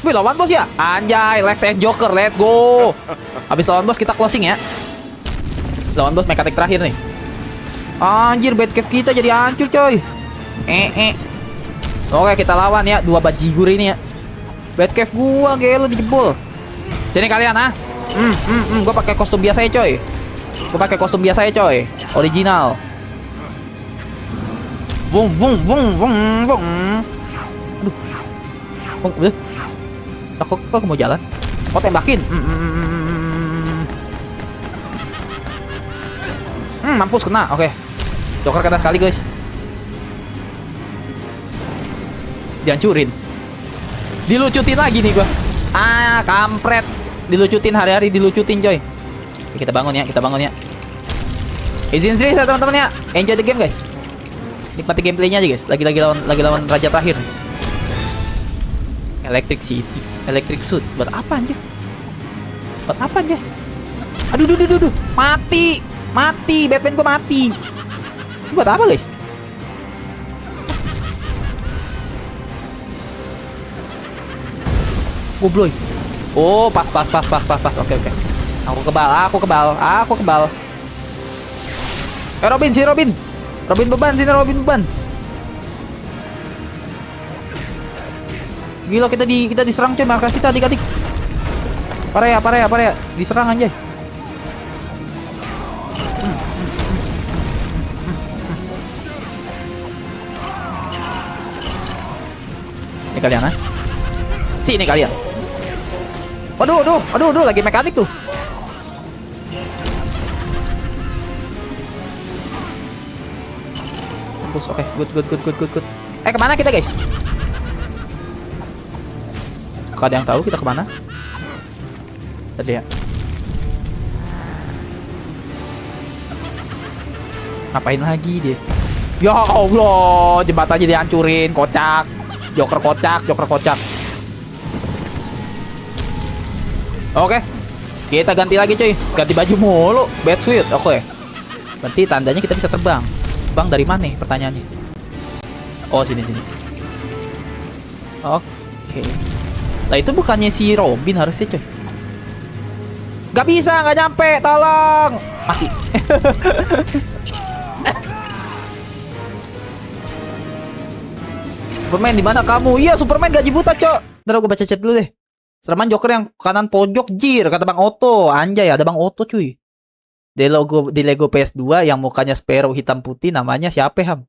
Wih, lawan bos ya? Anjay, Lex and Joker, let's go. Habis lawan bos kita closing ya. Lawan bos mekanik terakhir nih. Anjir, Batcave kita jadi hancur coy. Oke, kita lawan ya dua bajigur ini ya. Batcave gua gelo dijebol. Sini kalian ah. Gua pakai kostum biasa ya coy. Gua pakai kostum biasa ya coy. Original. Bung bung bung bung bung. Aduh. Bung, udah. Aku mau jalan. Oh, tembakin. Mampus kena. Oke. Joker kena sekali, guys. Dihancurin. Dilucutin lagi nih gua. Ah, kampret. Dilucutin hari-hari dilucutin, coy. Oke, kita bangun ya, kita bangun ya. Izin serius ya, teman-teman ya. Enjoy the game, guys. Nikmati gameplaynya aja, guys. Lagi lawan raja terakhir. Electric City, Electric Suit. Buat apa anjir? Buat apa anjir? Aduh. Mati. Mati, Batman gua mati. Ini buat apa, guys? Gobloy. Oh, pas. Oke. Aku kebal. Robin, sini Robin. Robin beban. Gila, kita diserang coy, markas kita adik-adik. Parah ya. Diserang anjay. Ini kalian ah. Sini kalian. Aduh, lagi mekanik tuh. Oke, good. Kemana kita guys? Ada yang tahu kita kemana? Tadi ya. Ngapain lagi dia? Ya Allah, jembatannya dihancurin, kocak. Joker kocak. Oke. Kita ganti lagi cuy. Ganti baju mulu. Batsuit. Oke. Berarti tandanya kita bisa terbang. Terbang dari mana nih pertanyaannya? Oh, sini. Oke. Lah itu bukannya si Robin harusnya coy. Gak bisa, gak nyampe, tolong. Mati. Superman di mana kamu? Iya, Superman gaji buta, cok. Ntar gue baca chat dulu deh. Sereman Joker yang kanan pojok, jir, kata Bang Oto. Anjay, ada Bang Oto cuy. Di Lego PS2 yang mukanya Sparrow hitam putih, namanya siapa, Ham?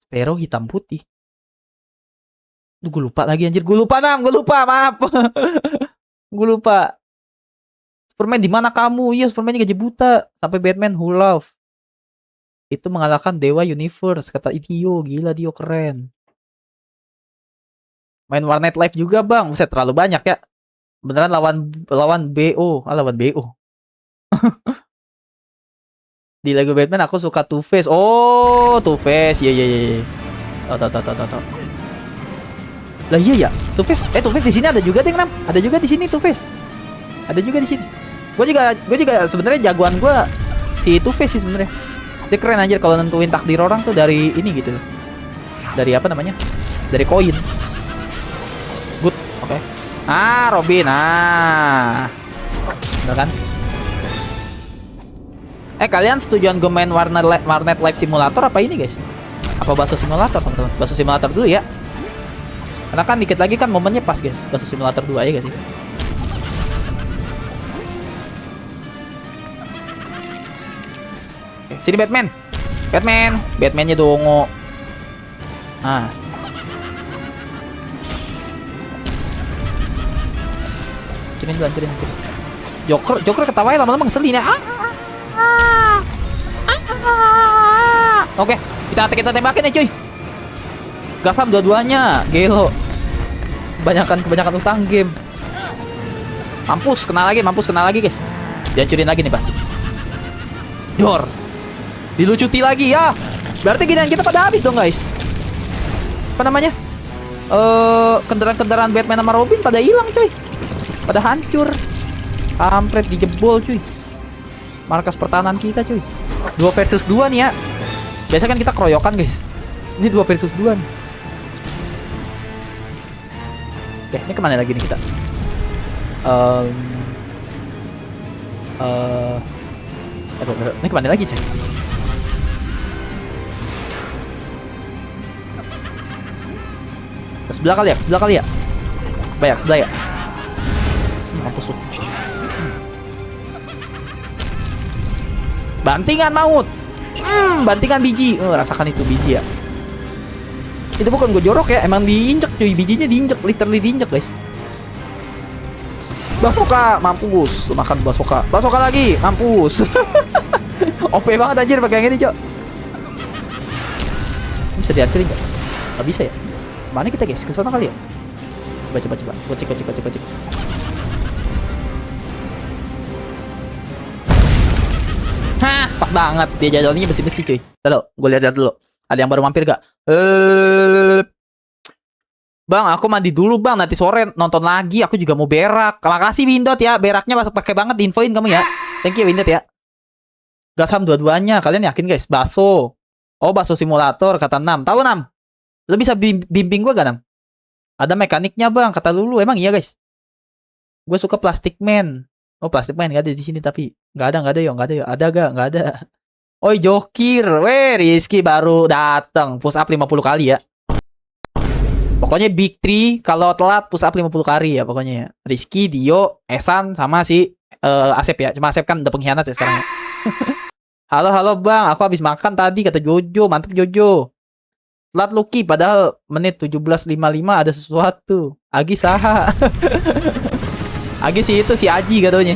Sparrow hitam putih. Duh, gue lupa lagi anjir. Gue lupa, maaf. Gue lupa. Superman di mana kamu? Iya, Superman gaji buta. Sampai Batman Who Love. Itu mengalahkan Dewa Universe, kata Itio. Gila, Dio keren. Main Warnet Live juga, Bang. Buset, terlalu banyak ya. Beneran lawan BO. Lawan BO. Di Lego Batman aku suka Two-Face. Oh, Two-Face. Iya. Tahu. Lah iya ya, Two-Face di sini ada juga deh, Nam. Ada juga di sini Two-Face. Ada juga di sini. Gue juga sebenarnya jagoan gue si Two-Face sih sebenarnya. Dia keren anjir kalau nentuin takdir orang tuh dari ini gitu. Dari apa namanya? Dari koin. Good, oke. Robin. Bener kan? Kalian setujuan gue main Warnet Live Simulator apa ini, guys? Apa Bakso Simulator, teman-teman? Bakso Simulator dulu ya. Karena kan dikit lagi kan momennya pas, guys. Bakso Simulator 2 aja gak sih? Oke, sini Batman. Batmannya dongo. Hancurin. Joker ketawain lama-lama ngeselin ya. Oke, kita tembakin ya cuy. Gasam dua-duanya, gelo. Kebanyakan utang game. Mampus kena lagi guys. Dihancurin lagi nih pasti. Dor. Dilucuti lagi ya. Berarti ginian kita pada habis dong guys. Apa namanya? Kendaraan Batman sama Robin pada hilang coy. Pada hancur. Kampret dijebol cuy. Markas pertahanan kita cuy. 2 versus 2 nih ya. Biasa kan kita keroyokan guys. Ini 2 versus 2 nih. Ini kemana lagi nih kita? Ini kemana lagi cuy? Ke sebelah kali ya? Banyak sebelah ya? Mampus lu. Bantingan maut. Bantingan biji. Rasakan itu biji ya. Itu bukan gue jorok ya, emang diinjek cuy, bijinya diinjek, literally diinjek guys. Basoka, mampus. Lu makan basoka. Basoka lagi, mampus. OP banget anjir pakai yang ini, Cok. Bisa dihancurin nggak? Nggak bisa ya? Mana kita guys? Ke sana kali ya? Coba. Cek. Hah, pas banget. Dia jalannya besi-besi cuy. Lalu, gue lihat dulu. Ada yang baru mampir gak? Bang, aku mandi dulu bang. Nanti sore nonton lagi. Aku juga mau berak. Makasih Windot ya. Beraknya pakai banget diinfoin kamu ya. Thank you Windot ya. Gas ham dua-duanya. Kalian yakin guys? Baso. Oh, baso simulator kata 6. Tahu 6? Lo bisa bimbing gue gak 6? Ada mekaniknya bang. Kata Lulu. Emang iya guys? Gue suka Plastic Man. Oh, Plastic Man gak ada di sini tapi. Gak ada yo. Ada gak? Gak ada. Oi Jokir, weh Rizky baru datang, push up 50 kali ya. Pokoknya Big 3 kalau telat push up 50 kali ya pokoknya ya. Rizky, Dio, Esan sama si Asep ya. Cuma Asep kan udah pengkhianat ya sekarang ya. Halo bang, aku habis makan tadi kata Jojo, mantep Jojo. Telat Lucky padahal menit 17.55 ada sesuatu. Agi saha. Agi sih itu si Aji katanya.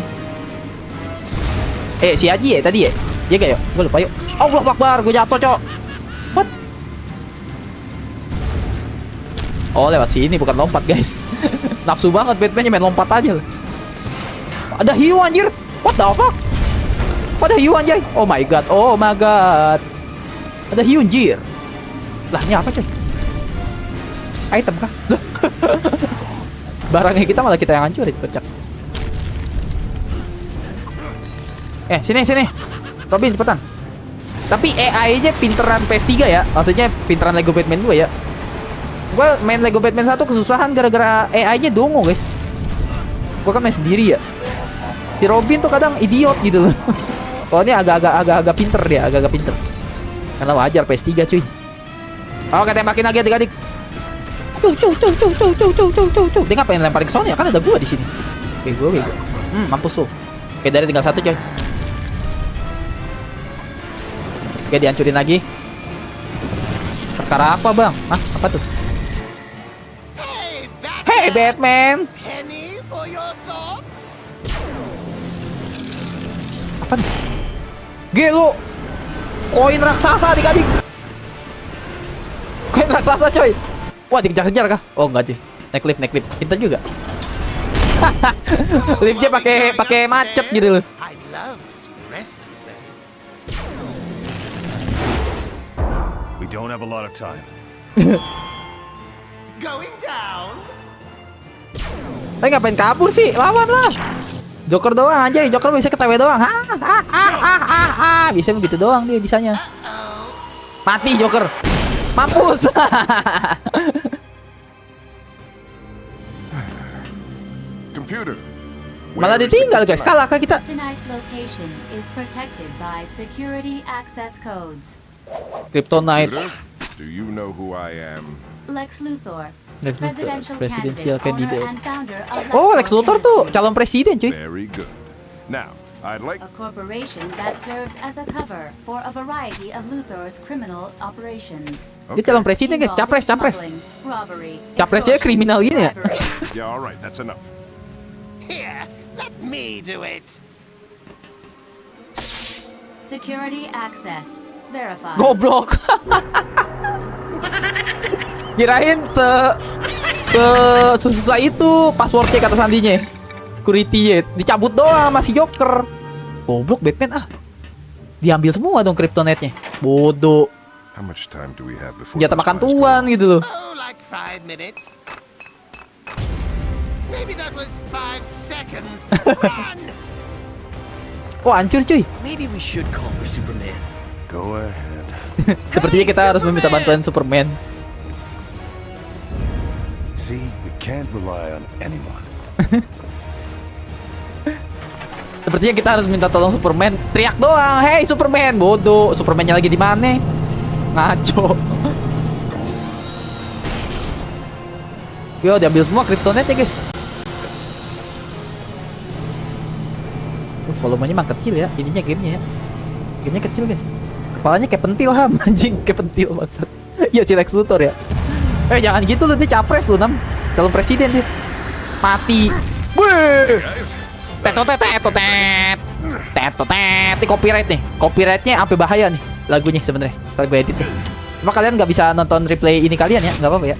Si Aji ya tadi ya? Iya gak yuk? Gue lupa yuk. Allah Akbar, gue jatuh cok. What? Oh lewat sini bukan lompat guys. Nafsu banget Batman-nya main lompat aja loh. Ada hiu anjir. What the fuck? Ada hiu anjay. Oh my god. Ada hiu anjir. Lah ini apa coy? Item kah? Barangnya kita malah kita yang hancurin. Kocak. Sini. Robin cepetan. Tapi AI aja pinteran PS3 ya. Maksudnya pinteran Lego Batman 2 ya. Gua main Lego Batman 1 kesusahan gara-gara AI-nya dongo guys. Gua kan main sendiri ya. Si Robin tuh kadang idiot gitu loh. Kalau ini agak pinter dia, agak pinter. Karena wajar PS3 cuy. Oke, tembakin lagi adik-adik. Tuh. Dia ngapain lemparin ke sono ya? Kan ada gua di sini. Bego. Mampus lu. Oke, dari tinggal 1 coy. Oke, dihancurin lagi. Perkara apa bang? Hah? Apa tuh? Hey Batman! Penny for your thoughts? Apa nih? Gelo! Koin raksasa adik-adik! Koin raksasa coy! Wah dikejar-kejar kah? Oh enggak cuy. Naik lift. Pintar juga. Liftnya pakai macet gitu loh. I'd love to see the rest of this. We don't have a lot of time. Going down? Tapi ngapain kabur sih? Lawan lah. Joker doang aja. Joker bisa ketawa doang. Bisa begitu doang dia bisanya. Mati Joker. Mampus. Computer. Malah where is ditinggal the guys. Kalah kah kita? Kryptonite location is protected by security access codes. Kryptonite. Computer, do you know who I am? Lex Luthor, Lex Luthor, presidential presidential candidate, candidate. owner and founder of Oh, Lex Luthor tuh Industries, calon presiden cuy. Very good. Now, I'd like... a corporation that serves as a cover for a variety of Luthor's criminal operations. Dia calon presiden guys. involving Capres. smuggling, robbery, Capresnya extortion, kriminal gini ya. bribery. Yeah, all right, that's enough. Here, let me do it. Security access verified. Goblok. Kirain sesusah itu passwordnya kata sandinya. Security-nya dicabut doang masih Joker. Goblok Batman ah. Diambil semua dong kryptonite-nya. Bodoh. How much time do we have before Senjata those makan guys tuan come? gitu loh. Oh, like 5 minutes. Maybe that was 5 seconds. Run! Oh, hancur cuy. Maybe we should call for Superman. Go ahead. Sepertinya kita harus meminta bantuan Superman. See, we can't rely on anyone. Sepertinya kita harus minta tolong Superman. Teriak doang, hey Superman. Bodoh, Supermannya lagi di mana? Ngaco. Yo, diambil semua kryptonite ya guys. Volumenya mah kecil ya, ininya gamenya ya. Gamenya kecil guys. Kepalanya kayak pentil ham, anjing kayak pentil bangsat. Iya si Lex Luthor ya. Jangan gitu lu, dia capres lu Nam. Calon presiden dia. Mati. Wih. Guys, Tetot. Ini copyright nih. Copyrightnya sampai bahaya nih lagunya sebenarnya. Kalau gue edit nih. Cuma kalian nggak bisa nonton replay ini kalian ya, nggak apa-apa ya.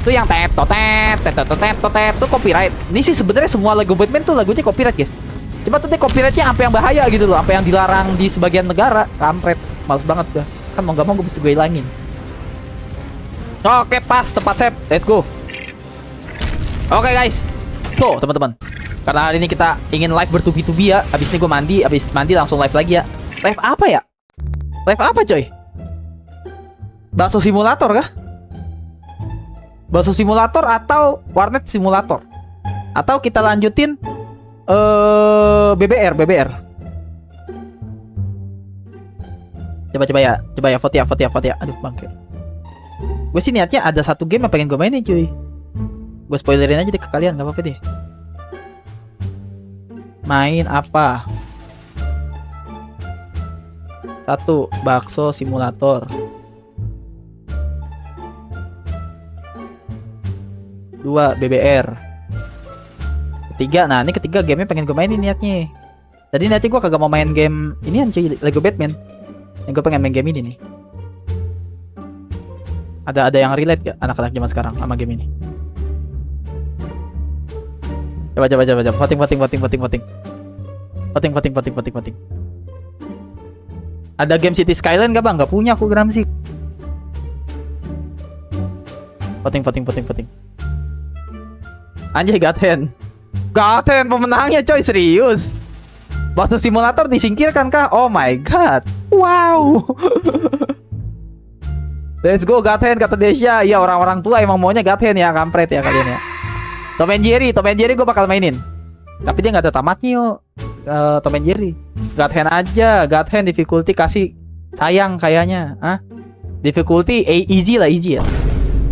Itu yang tetot itu copyright. Ini sih sebenarnya semua lagu Batman tuh lagunya copyright guys. Cuma tuh copyrightnya sampai yang bahaya gitu loh, apa yang dilarang di sebagian negara. Kampret, males banget gue. Kan mau nggak mau gue mesti gue hilangin. Oke, pas tepat save. Let's go. Oke guys, so teman-teman. Karena hari ini kita ingin live bertubi-tubi ya. Abis ini gue mandi, abis mandi langsung live lagi ya. Live apa ya? Live apa coy? Bakso simulator kah? Bakso simulator atau warnet simulator? Atau kita lanjutin BBR. Coba ya, vote ya. Aduh bangke. Gue sih niatnya ada satu game yang pengen gue mainin cuy. Gue spoilerin aja deh ke kalian, gak apa-apa deh. Main apa? 1. Bakso simulator. 2. BBR. 3. Nah ini ketiga gamenya pengen gue mainin niatnya. Tadi niatnya gue kagak mau main game ini cuy, Lego Batman. Yang gue pengen main game ini nih. Ada yang relate gak anak-anak zaman sekarang sama game ini? Coba. Voting. Ada game City Skyline gak bang? Gak punya aku Gramsci. Voting. Anjay, Gaten pemenangnya coy, serius. Bakso simulator disingkirkan kah? Oh my god. Wow. Let's go Gaten, kata Desya. Iya, orang-orang tua emang maunya Gaten ya, kampret ya kalian ya. Tom and Jerry gue bakal mainin. Tapi dia gak ada tamatnya yo. Tom and Jerry. Gaten aja, Gaten difficulty kasih sayang kayaknya. Difficulty easy ya.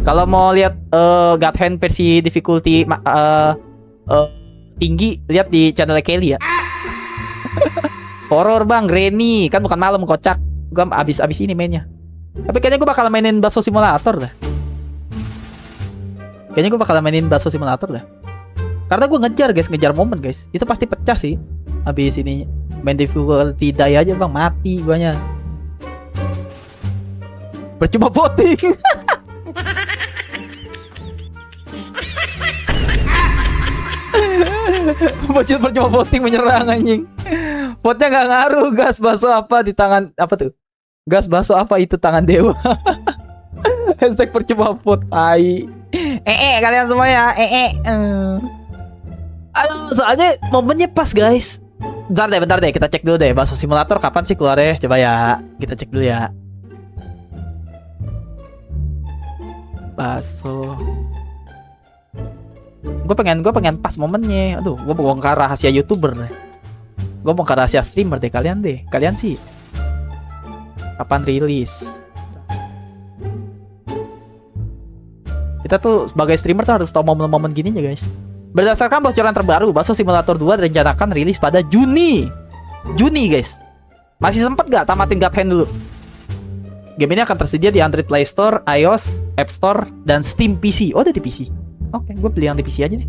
Kalau mau lihat Gaten versi difficulty tinggi, lihat di channel Kelly ya. Horror bang, Granny kan bukan malam kocak. Gue abis ini mainnya. Tapi kayaknya gue bakal mainin bakso simulator dah. Karena gue ngejar momen guys. Itu pasti pecah sih. Habis ini main difficulty die aja bang, mati guanya. Percuma voting. Bocil percuma voting, menyerang anjing. Vote-nya gak ngaruh. Gas bakso apa di tangan apa tuh? Gas bakso apa itu tangan dewa. Hashtag percuma vote. Tai. Kalian semua ya. Aduh, soalnya momennya pas guys. Bentar deh, kita cek dulu deh. Bakso simulator kapan sih keluar deh? Coba ya, kita cek dulu ya. Bakso. Gue pengen pas momennya. Aduh, gue bongkar rahasia YouTuber deh. Gue bongkar rahasia streamer deh. Kalian sih. Kapan rilis? Kita tuh sebagai streamer tuh harus tahu momen-momen gini ya guys. Berdasarkan bocoran terbaru, Bakso Simulator 2 direncanakan rilis pada Juni guys. Masih sempet gak tamatin Gaten dulu? Game ini akan tersedia di Android Play Store, iOS, App Store, dan Steam PC. Oh, ada di PC. Oke, gue beli yang di PC aja deh.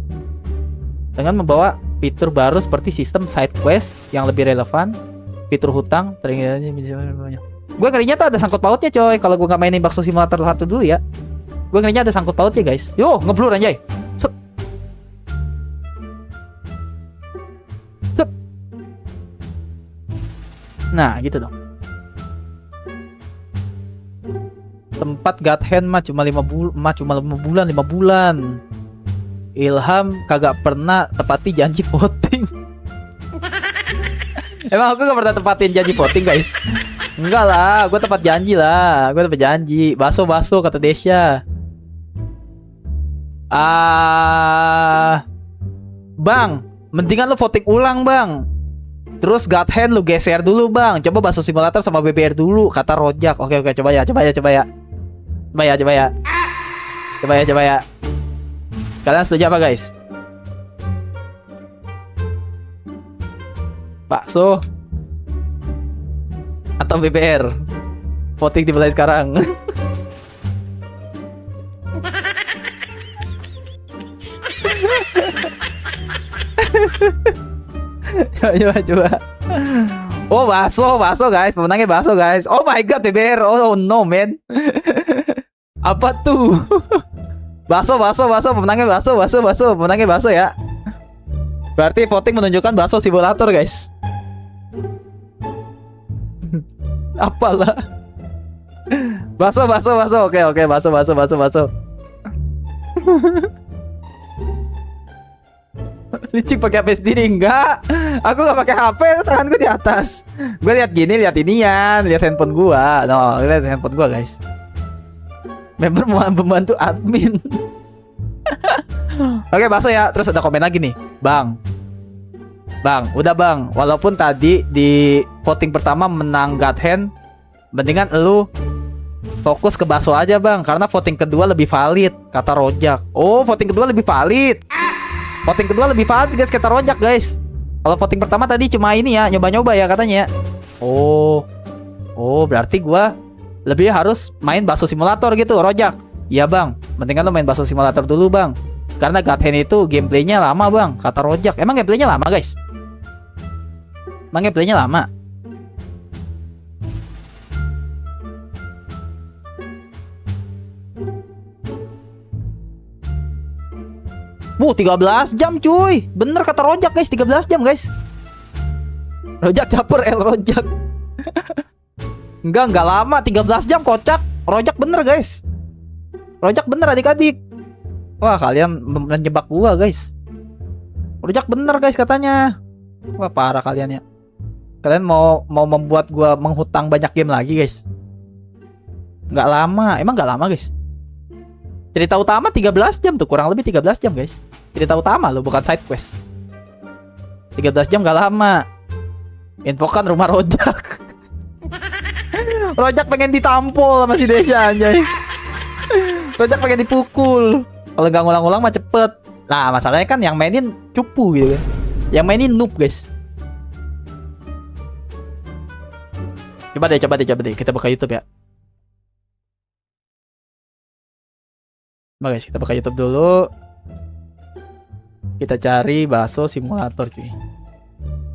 Dengan membawa fitur baru seperti sistem side quest yang lebih relevan, fitur hutang, gue ngerinya tuh ada sangkut pautnya coy. Kalau gue gak mainin Bakso Simulator 1 dulu ya, gue ngerinya ada sangkut pautnya guys. Yo, ngeblur anjay. Set. Nah, gitu dong. Tempat Gaten mah cuma 5 bulan. Ilham kagak pernah tepati janji voting. Emang aku gak pernah tepatin janji voting guys? Enggak lah, gue tepat janji lah. Gue tepat janji. Baso kata Desya. Bang, mendingan lu voting ulang bang. Terus God Hand lu geser dulu bang. Coba Baso Simulator sama BBR dulu, kata Rojak. Oke, coba ya. Coba ya. Kalian setuju apa guys? Bakso atau BBR? Voting dimulai sekarang. Coba. Oh, bakso guys. Pemenangnya bakso guys. Oh my god, BBR. Oh no man. Apa tuh? Bakso. Pemenangnya bakso. Pemenangnya bakso ya. Berarti voting menunjukkan Baso Simulator guys. Apalah. Baso. Oke, baso. Licik pakai HP sendiri enggak? Aku nggak pakai HP, tangan gue di atas. Gue lihat gini, lihat inian, lihat handphone gua. No, lihat handphone gua guys. Member mau membantu admin. Oke, bakso ya. Terus ada komen lagi nih, Bang, udah bang. Walaupun tadi di voting pertama menang God Hand, mendingan lu fokus ke bakso aja bang, karena voting kedua lebih valid, kata Rojak. Oh, voting kedua lebih valid. Voting kedua lebih valid guys, kata Rojak guys. Kalau voting pertama tadi cuma ini ya, nyoba-nyoba ya katanya. Oh, berarti gua lebih harus main Baso Simulator gitu, Rojak. Iya bang, mendingan lu main Baso Simulator dulu bang, karena God Hand itu gameplaynya lama bang, kata Rojak. Emang gameplaynya lama guys? Emang gameplaynya lama? Bu, 13 jam cuy. Bener kata Rojak guys, 13 jam guys. Rojak caper Rojak. Enggak lama, 13 jam kocak. Rojak bener guys. Rojak bener adik-adik. Wah, kalian menjebak gua guys. Rojak bener guys katanya. Wah, parah kalian ya. Kalian mau membuat gua menghutang banyak game lagi guys. Nggak lama, emang nggak lama guys. Cerita utama 13 jam tuh, kurang lebih 13 jam guys. Cerita utama lo, bukan side quest. 13 jam nggak lama. Infokan rumah Rojak. Rojak pengen ditampol sama si Desya anjay. Rojak pengen dipukul. Kalau nggak ngulang-ngulang mah cepet. Nah, masalahnya kan yang mainin cupu gitu kan. Yang mainin noob guys. Coba deh. Kita buka YouTube ya. Coba guys, kita buka YouTube dulu. Kita cari Baso Simulator cuy.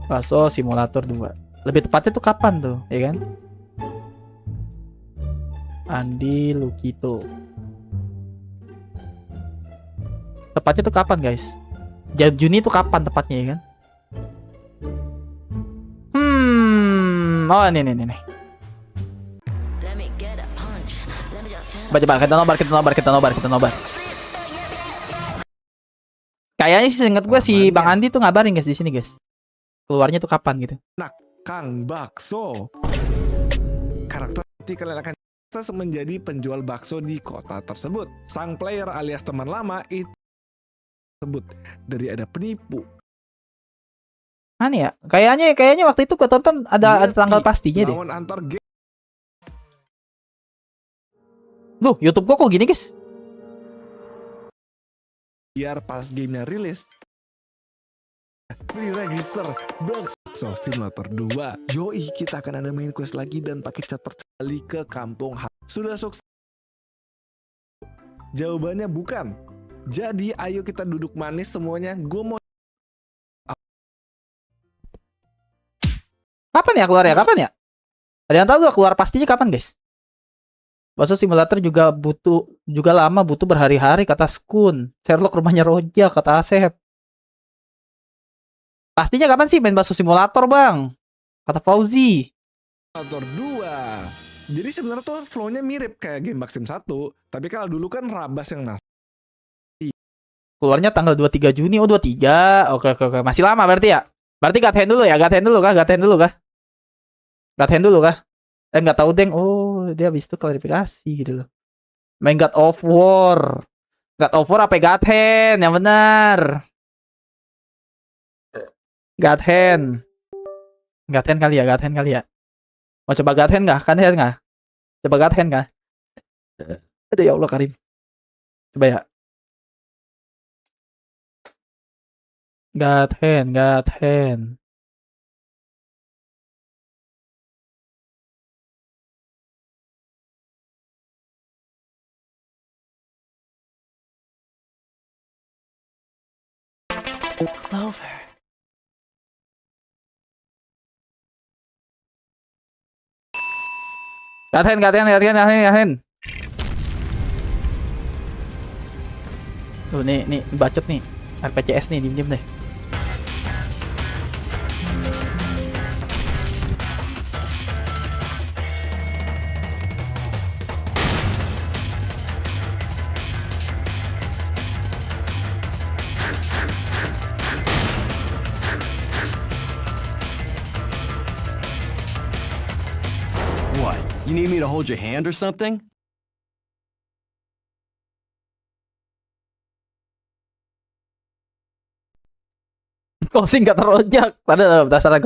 Baso Simulator 2. Lebih tepatnya tuh kapan tuh, ya kan? Andi Lukito. Tepatnya tuh kapan guys? Juni itu kapan tepatnya ya kan? Oh nih. Coba kita nobar. Kayaknya sih inget gue si Bang Andi tuh ngabarin guys di sini guys. Keluarnya tuh kapan gitu. Kang Bakso. Karakter kalian akan sukses menjadi penjual bakso di kota tersebut. Sang player alias teman lama itu tersebut dari ada penipu. Aneh ya. Kayaknya waktu itu gue tonton ada tanggal pastinya deh. Antar game. Loh, YouTube gua kok gini guys? Biar pas gamenya rilis register Bakso Simulator 2. Yoi, kita akan ada main quest lagi dan pakai charter kembali ke kampung. Sudah sukses? Jawabannya bukan. Jadi ayo kita duduk manis semuanya. Gue mau. Kapan ya keluar ya? Ada yang tahu gak keluar pastinya kapan guys? Baso Simulator juga lama, butuh berhari-hari, kata Skun. Sherlock rumahnya Rojak, kata Asep. Pastinya kapan sih main Baso Simulator bang? Kata Fauzi. Simulator 2. Jadi sebenarnya tuh flow-nya mirip kayak game Maxim 1, tapi kalau dulu kan Rabas yang Keluarnya tanggal 23 Juni. Oh, 23. Oke. Masih lama berarti ya? Berarti God Hand dulu ya? God Hand dulu kah? God Hand dulu kah? Nggak tahu, Deng. Oh, dia habis itu klarifikasi gitu loh. Main God of War. God of War apa God Hand? Yang benar. God Hand. God Hand kali ya? Mau coba God Hand nggak? Coba God Hand nggak? Aduh ya Allah Karim. Coba ya. God Hand. Clover. God Hand. Tuh nih bacot nih. RPCS nih, diem deh. What? You need me to hold your hand or something? Closing kata rojak. Padahal petasan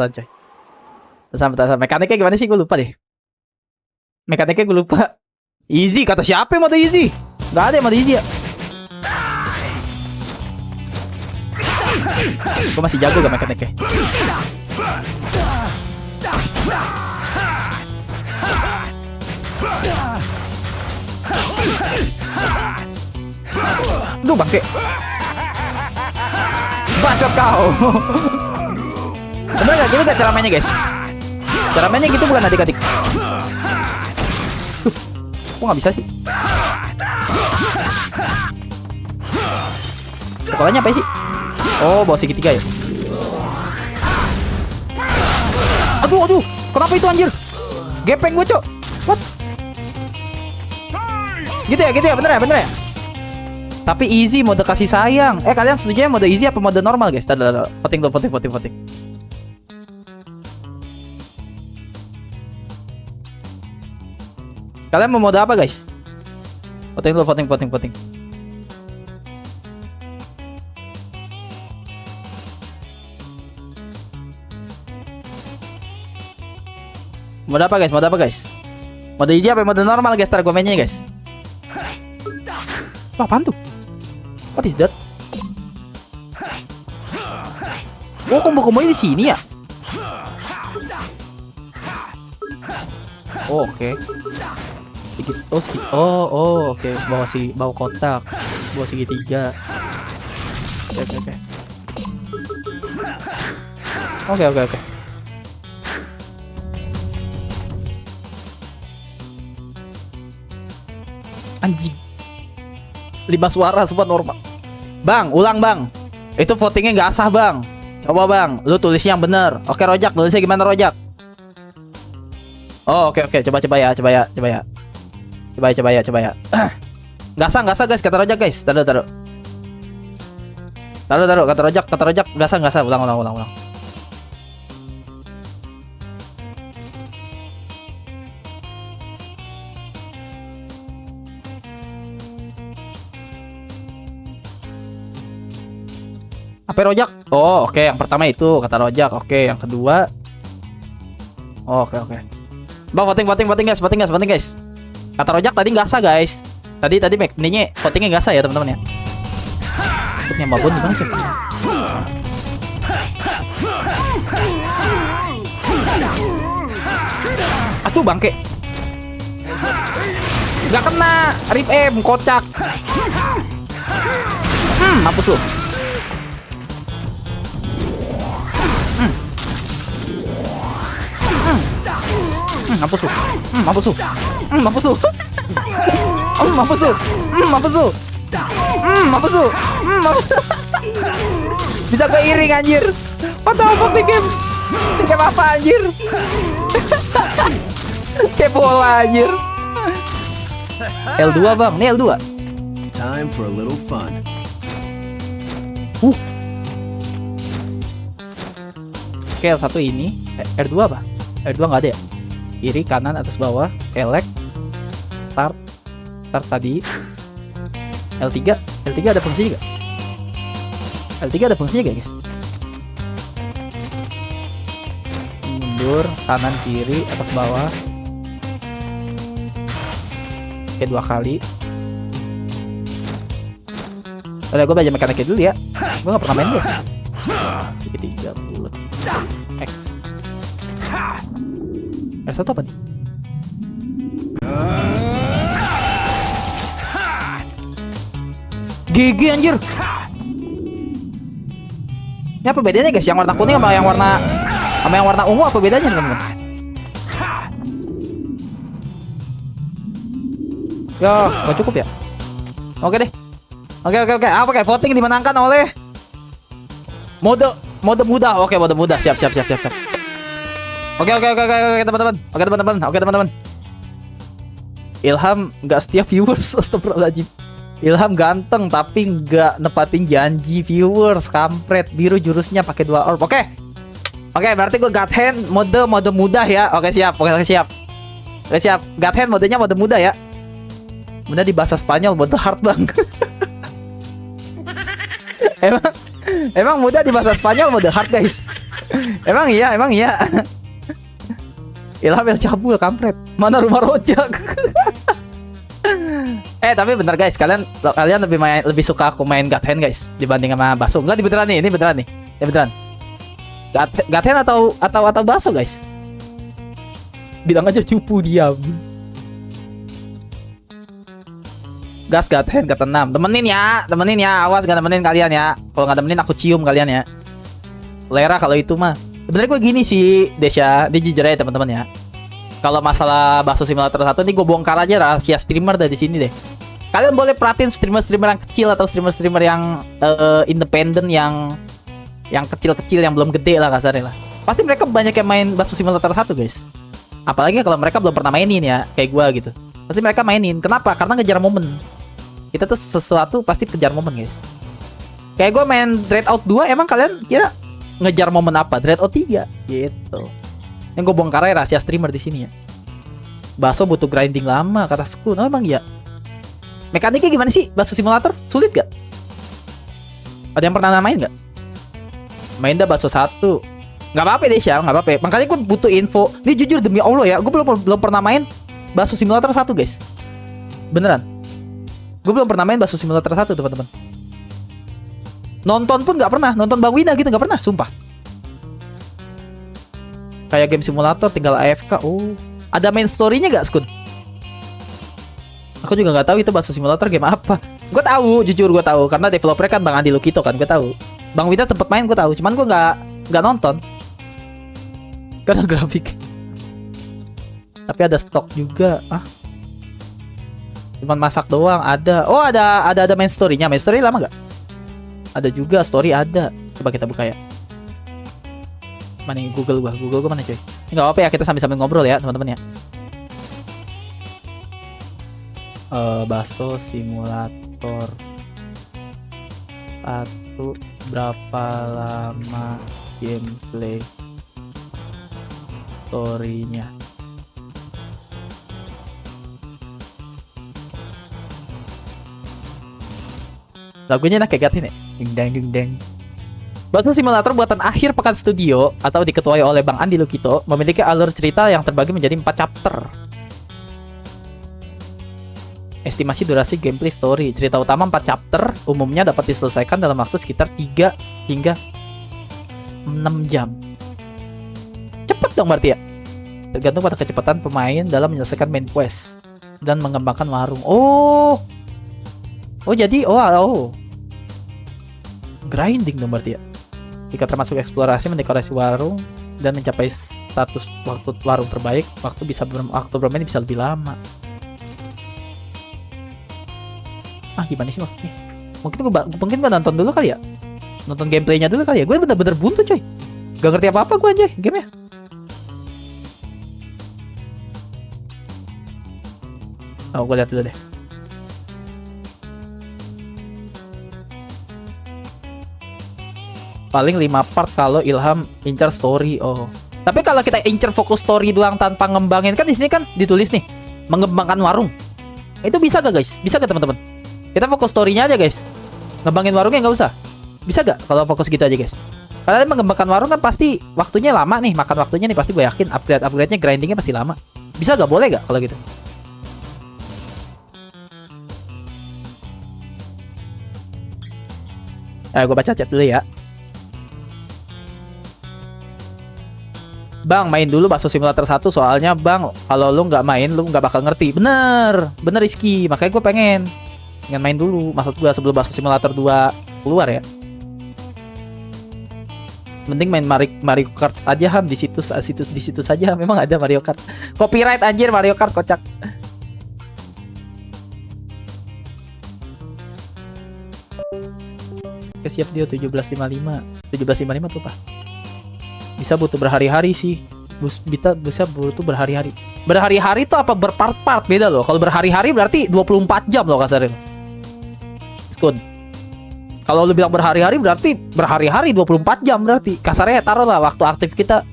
coy. Petasan. Mekaniknya gimana sih? Gue lupa deh. Easy, kata siapa yang mode easy? Gak ada yang mode easy ya. Gue masih jago gak mekaniknya. Duh bangke. Bacot kau. Bener gak? Gitu gak cara mainnya guys? Cara mainnya gitu bukan adik-adik. Kok gak bisa sih? Pukulannya apa sih? Oh, bawa segitiga ya? Aduh, kenapa itu anjir? Gepeng gue, cok. What? Gitu ya, bener ya? Tapi easy mode kasih sayang. Kalian setuju mode easy apa mode normal, guys? Tadi voting. Kalian mau mode apa, guys? Voting. Mode apa, guys? Mode easy apa mode normal, guys? Ntar gue mainnya, guys. Wah, apaan tuh? What is that? Oh, combo-combonya di sini ya? Oh, oke. Oke. Bawa kotak. Bawa segitiga. Oke. Anjing. 5 suara semua normal. Bang, ulang bang. Itu votingnya nggak sah bang. Coba bang, lu tulis yang bener. Oke Rojak, tulisnya gimana Rojak? Oh oke. Coba ya. Nggak sah guys, kata Rojak guys. Taruh. Kata Rojak nggak sah. Ulang. Apa Rojak? Oh oke, yang pertama itu kata Rojak. Oke, yang kedua. Oke. Bang, voting guys. Kata Rojak tadi nggak sah guys. Tadi ininya votingnya nggak sah ya teman-teman ya. Votingnya babon gimana sih? Aduh bangke. Nggak kena. Rip M kocak. Mampus lu. Mampus lu. Bisa gue iring anjir. What the game? Game apa anjir? Kayak bola anjir. L2 bang, ini L2. Time for a little fun. Oke, L1 ini R2 apa? R2 nggak ada ya? Kiri, kanan, atas, bawah, elect, start tadi. L3 ada fungsinya gak? L3 ada fungsinya gak guys? Mundur, kanan, kiri, atas, bawah. Oke, 2 kali. Udah, gue belajar mekaniknya dulu ya. Gue gak pernah main guys. 30 X R1 apa nih? GG anjir. Ini apa bedanya guys? Yang warna kuning sama yang warna ungu apa bedanya teman-teman? Ya, gak cukup ya? Oke deh. Oke. Apa kayak voting dimenangkan oleh mode mudah. Oke, mode mudah. Siap. Oke teman-teman. Ilham nggak setia viewers. Astagfirullahaladzim. Ilham ganteng tapi nggak nepatin janji viewers. Kampret. Biru jurusnya pakai 2 orb. Oke, berarti gue God Hand mode mudah ya. Oke, siap. God Hand modenya mode mudah ya. Bener di bahasa Spanyol mode hard bang. Emang mudah di bahasa Spanyol mode hard guys. Emang iya. Ilham El cabul kampret. Mana rumah rojak? Tapi bener guys, kalian lebih suka aku main God Hand guys dibanding sama Baso. Enggak, ini beneran nih. Ya beneran. God Hand atau Baso guys? Bilang aja cupu diam. Gas God Hand kata 6. Temenin ya. Awas gak temenin kalian ya. Kalau gak temenin aku cium kalian ya. Lera kalau itu mah. Sebenarnya gue gini sih, Desya. Dia jujur aja teman-teman ya. Kalau masalah Baso Simulator 1 nih gue bongkar aja rahasia streamer dari sini deh. Kalian boleh perhatiin streamer-streamer yang kecil atau streamer-streamer yang independen yang kecil-kecil yang belum gede lah kasarnya lah. Pasti mereka banyak yang main Baso Simulator 1 guys. Apalagi kalau mereka belum pernah mainin ya, kayak gue gitu. Pasti mereka mainin. Kenapa? Karena ngejar momen. Kita tuh sesuatu pasti kejar momen guys. Kayak gue main Dreadout 2, emang kalian kira ngejar momen apa? Dreadout 3 gitu. Yang gue bongkar aja rahasia streamer di sini ya. Baso butuh grinding lama kata Skun. Oh emang iya. Mekaniknya gimana sih Baso Simulator? Sulit gak? Ada yang pernah main gak? Main dah Baso 1. Gak apa-apa deh Syah, gak apa-apa. Makanya gue butuh info. Ini jujur demi Allah ya, gue belum pernah main Baso Simulator 1 guys. Beneran. Gue belum pernah main Baso Simulator 1 teman-teman. Nonton pun gak pernah. Nonton Bang Wina gitu gak pernah, sumpah. Kayak game simulator tinggal AFK. Oh, ada main story-nya gak Skun? Aku juga gak tahu itu Baso Simulator game apa. Gue tahu, jujur gue tahu karena developernya kan Bang Andi Lukito kan, gue tahu. Bang Wina sempet main gue tahu, cuman gue nggak nonton karena grafik. Tapi ada stok juga. Cuman masak doang ada. Oh, ada main story-nya. Main story lama gak? Ada juga story ada. Coba kita buka ya. Mana nih Google gua mana coy? Enggak apa-apa ya, kita sambil ngobrol ya, teman-teman ya. Baso Simulator 1 berapa lama gameplay story-nya? Lagunya enak kayak gatin ya. Ding dang. Baso Simulator buatan akhir Pekan Studio atau diketuai oleh Bang Andi Lukito memiliki alur cerita yang terbagi menjadi 4 chapter. Estimasi durasi gameplay story. Cerita utama 4 chapter umumnya dapat diselesaikan dalam waktu sekitar 3 hingga 6 jam. Cepet dong berarti ya. Tergantung pada kecepatan pemain dalam menyelesaikan main quest dan mengembangkan warung. Oh jadi grinding dong berarti ya. Jika termasuk eksplorasi, mendekorasi warung dan mencapai status waktu warung terbaik, waktu bermain bisa lebih lama. Gimana sih maksudnya? Mungkin gue nonton dulu kali ya. Nonton gameplaynya dulu kali ya. Gue bener-bener buntu coy. Gak ngerti apa-apa gue anjay gamenya. Gue lihat dulu deh. paling 5 part kalau Ilham incar story. Oh. Tapi kalau kita incar fokus story doang tanpa ngembangin, kan di sini kan ditulis nih mengembangkan warung. Itu bisa gak guys? Bisa gak teman-teman? Kita fokus story-nya aja guys. Ngembangin warungnya nggak usah. Bisa gak kalau fokus gitu aja guys? Karena mengembangkan warung kan pasti waktunya lama nih, makan waktunya nih pasti gue yakin upgrade-nya grindingnya pasti lama. Bisa gak? Boleh gak kalau gitu? Gue baca chat dulu ya. Bang, main dulu Bakso Simulator 1 soalnya bang, kalau lu nggak main lu nggak bakal ngerti. Bener Rizky, makanya gue pengen main dulu. Maksud gue sebelum Bakso Simulator 2 keluar ya. Mending main Mario Kart aja Ham di situs saja. Memang ada Mario Kart. Copyright anjir Mario Kart kocak. Oke, siap dia 1755. 1755 tuh Pak. Bisa butuh berhari-hari sih. Bisa butuh berhari-hari. Berhari-hari tuh apa berpart-part beda loh. Kalau berhari-hari berarti 24 jam loh kasarin. Skun. Kalau lu bilang berhari-hari berarti berhari-hari 24 jam berarti. Kasarnya taruh lah waktu aktif kita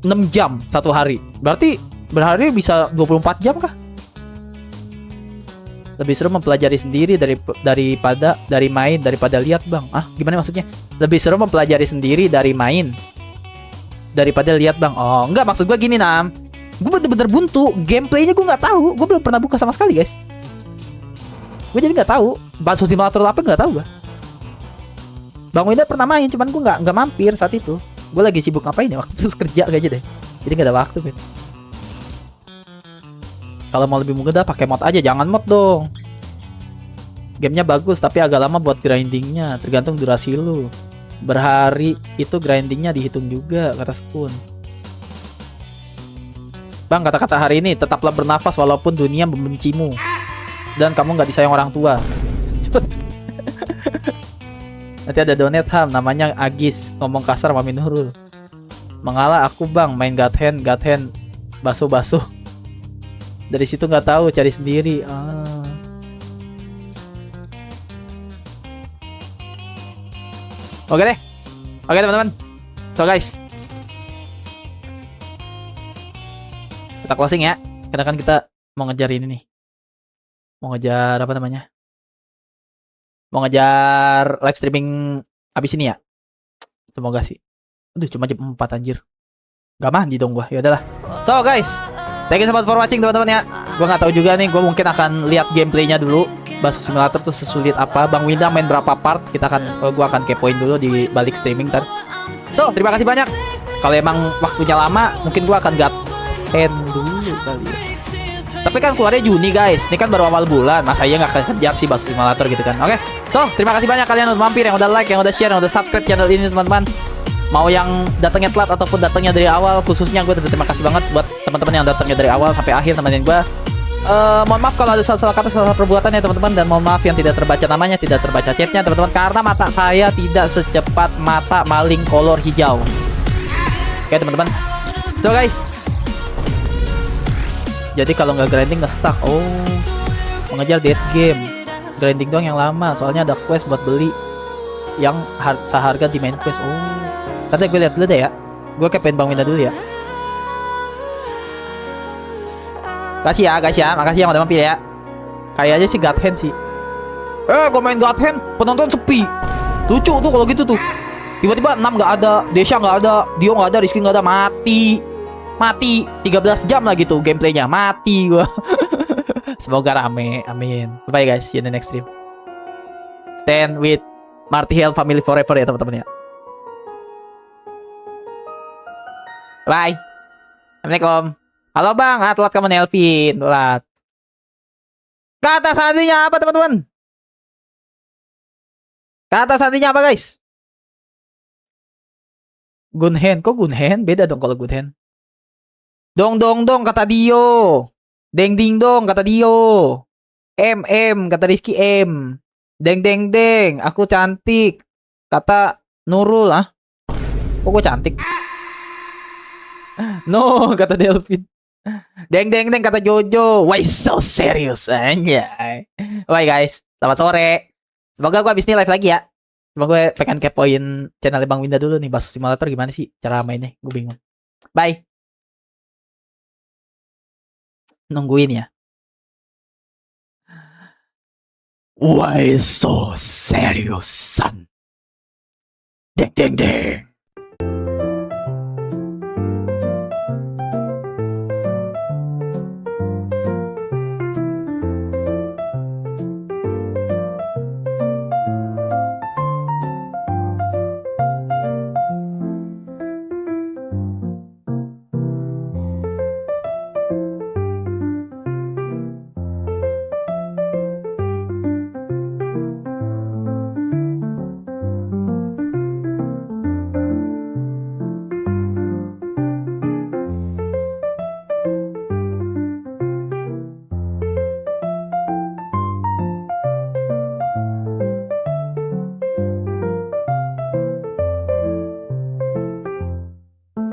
6 jam satu hari. Berarti berhari bisa 24 jam kah? Lebih seru mempelajari sendiri daripada lihat bang. Ah, gimana maksudnya? Lebih seru mempelajari sendiri dari main daripada lihat bang. Oh, enggak, maksud gue gini Nam. Gue bener-bener buntu. Gameplaynya gue nggak tahu. Gue belum pernah buka sama sekali guys. Gue jadi nggak tahu. Bakso Simulator apa nggak tahu gue. Bang Winda pernah main, cuman gue nggak mampir saat itu. Gue lagi sibuk ngapain ya? Waktu itu kerja kayaknya deh. Jadi nggak ada waktu kan. Kalau mau lebih mudah pakai mod aja, jangan mod dong. Gamenya bagus tapi agak lama buat grindingnya, tergantung durasi lu. Berhari itu grindingnya dihitung juga, kata Skun. Bang, kata-kata hari ini, tetaplah bernafas walaupun dunia membencimu dan kamu nggak disayang orang tua. Cepet. Nanti ada donate Ham, namanya Agis, ngomong kasar Mami Nurul. Mengalah aku bang, main God Hand, baso. Dari situ nggak tahu, cari sendiri. Oke deh. Oke teman-teman. So guys, kita closing ya. Karena kan kita mau ngejar ini nih. Mau ngejar apa namanya? Mau ngejar live streaming abis ini ya. Semoga sih. Aduh, cuma jam 4 anjir. Gak mandi dong gua. Ya udahlah. So guys, thank you so much for watching teman-teman ya. Gue nggak tahu juga nih, gue mungkin akan lihat gameplaynya dulu. Bakso Simulator tuh sesulit apa, Bang Winda main berapa part, gue akan kepoin dulu di balik streaming ntar. So, terima kasih banyak. Kalau emang waktunya lama, mungkin gue akan God Hand dulu kali ya. Tapi kan keluarnya Juni guys, ini kan baru awal bulan, masa iya nggak akan kejar sih Bakso Simulator gitu kan. Oke, so terima kasih banyak kalian udah mampir, yang udah like, yang udah share, yang udah subscribe channel ini teman-teman. Mau yang datangnya telat ataupun datangnya dari awal, khususnya gue terima kasih banget buat teman-teman yang datangnya dari awal sampai akhir temenin gue. Mohon maaf kalau ada salah kata, salah perbuatan ya teman-teman, dan mohon maaf yang tidak terbaca namanya, tidak terbaca chatnya teman-teman, karena mata saya tidak secepat mata maling kolor hijau. Oke teman-teman. So guys, jadi kalau nggak grinding nge-stuck. Oh, mengejar dead game, grinding doang yang lama, soalnya ada quest buat beli yang seharga di main quest. Oh, nanti gue lihat dulu deh ya. Gue kepengen Bang Winda dulu ya. Makasih ya guys ya, makasih yang udah mampir ya. Kayaknya sih God Hand sih. Gue main God Hand, penonton sepi. Lucu tuh kalau gitu tuh. Tiba-tiba 6 nggak ada, Desha nggak ada, Dio nggak ada, Rizky nggak ada, mati 13 jam lagi tuh gameplaynya, mati gua. Semoga rame, amin. Bye guys, see you in the next stream. Stand with Marty Hill family forever ya teman-teman ya. Bye. Assalamualaikum. Halo bang, telat kamu Nelvin, telat. Kata sandinya apa teman-teman? Kata sandinya apa guys? Gunhen, kok Gunhen? Beda dong kalau Gunhen. Dong kata Dio. Deng ding dong kata Dio. M kata Rizky M. Deng aku cantik kata Nurul. Kok gue cantik? No kata Delvin. Deng kata Jojo. Why so serious anjay. Bye guys, selamat sore. Semoga gue habis ini live lagi ya. Cuma gue pengen kepoin channel Bang Winda dulu nih, Bus Simulator gimana sih cara mainnya? Gue bingung. Bye. Nungguin ya. Why so serious, son? Deng deng deng.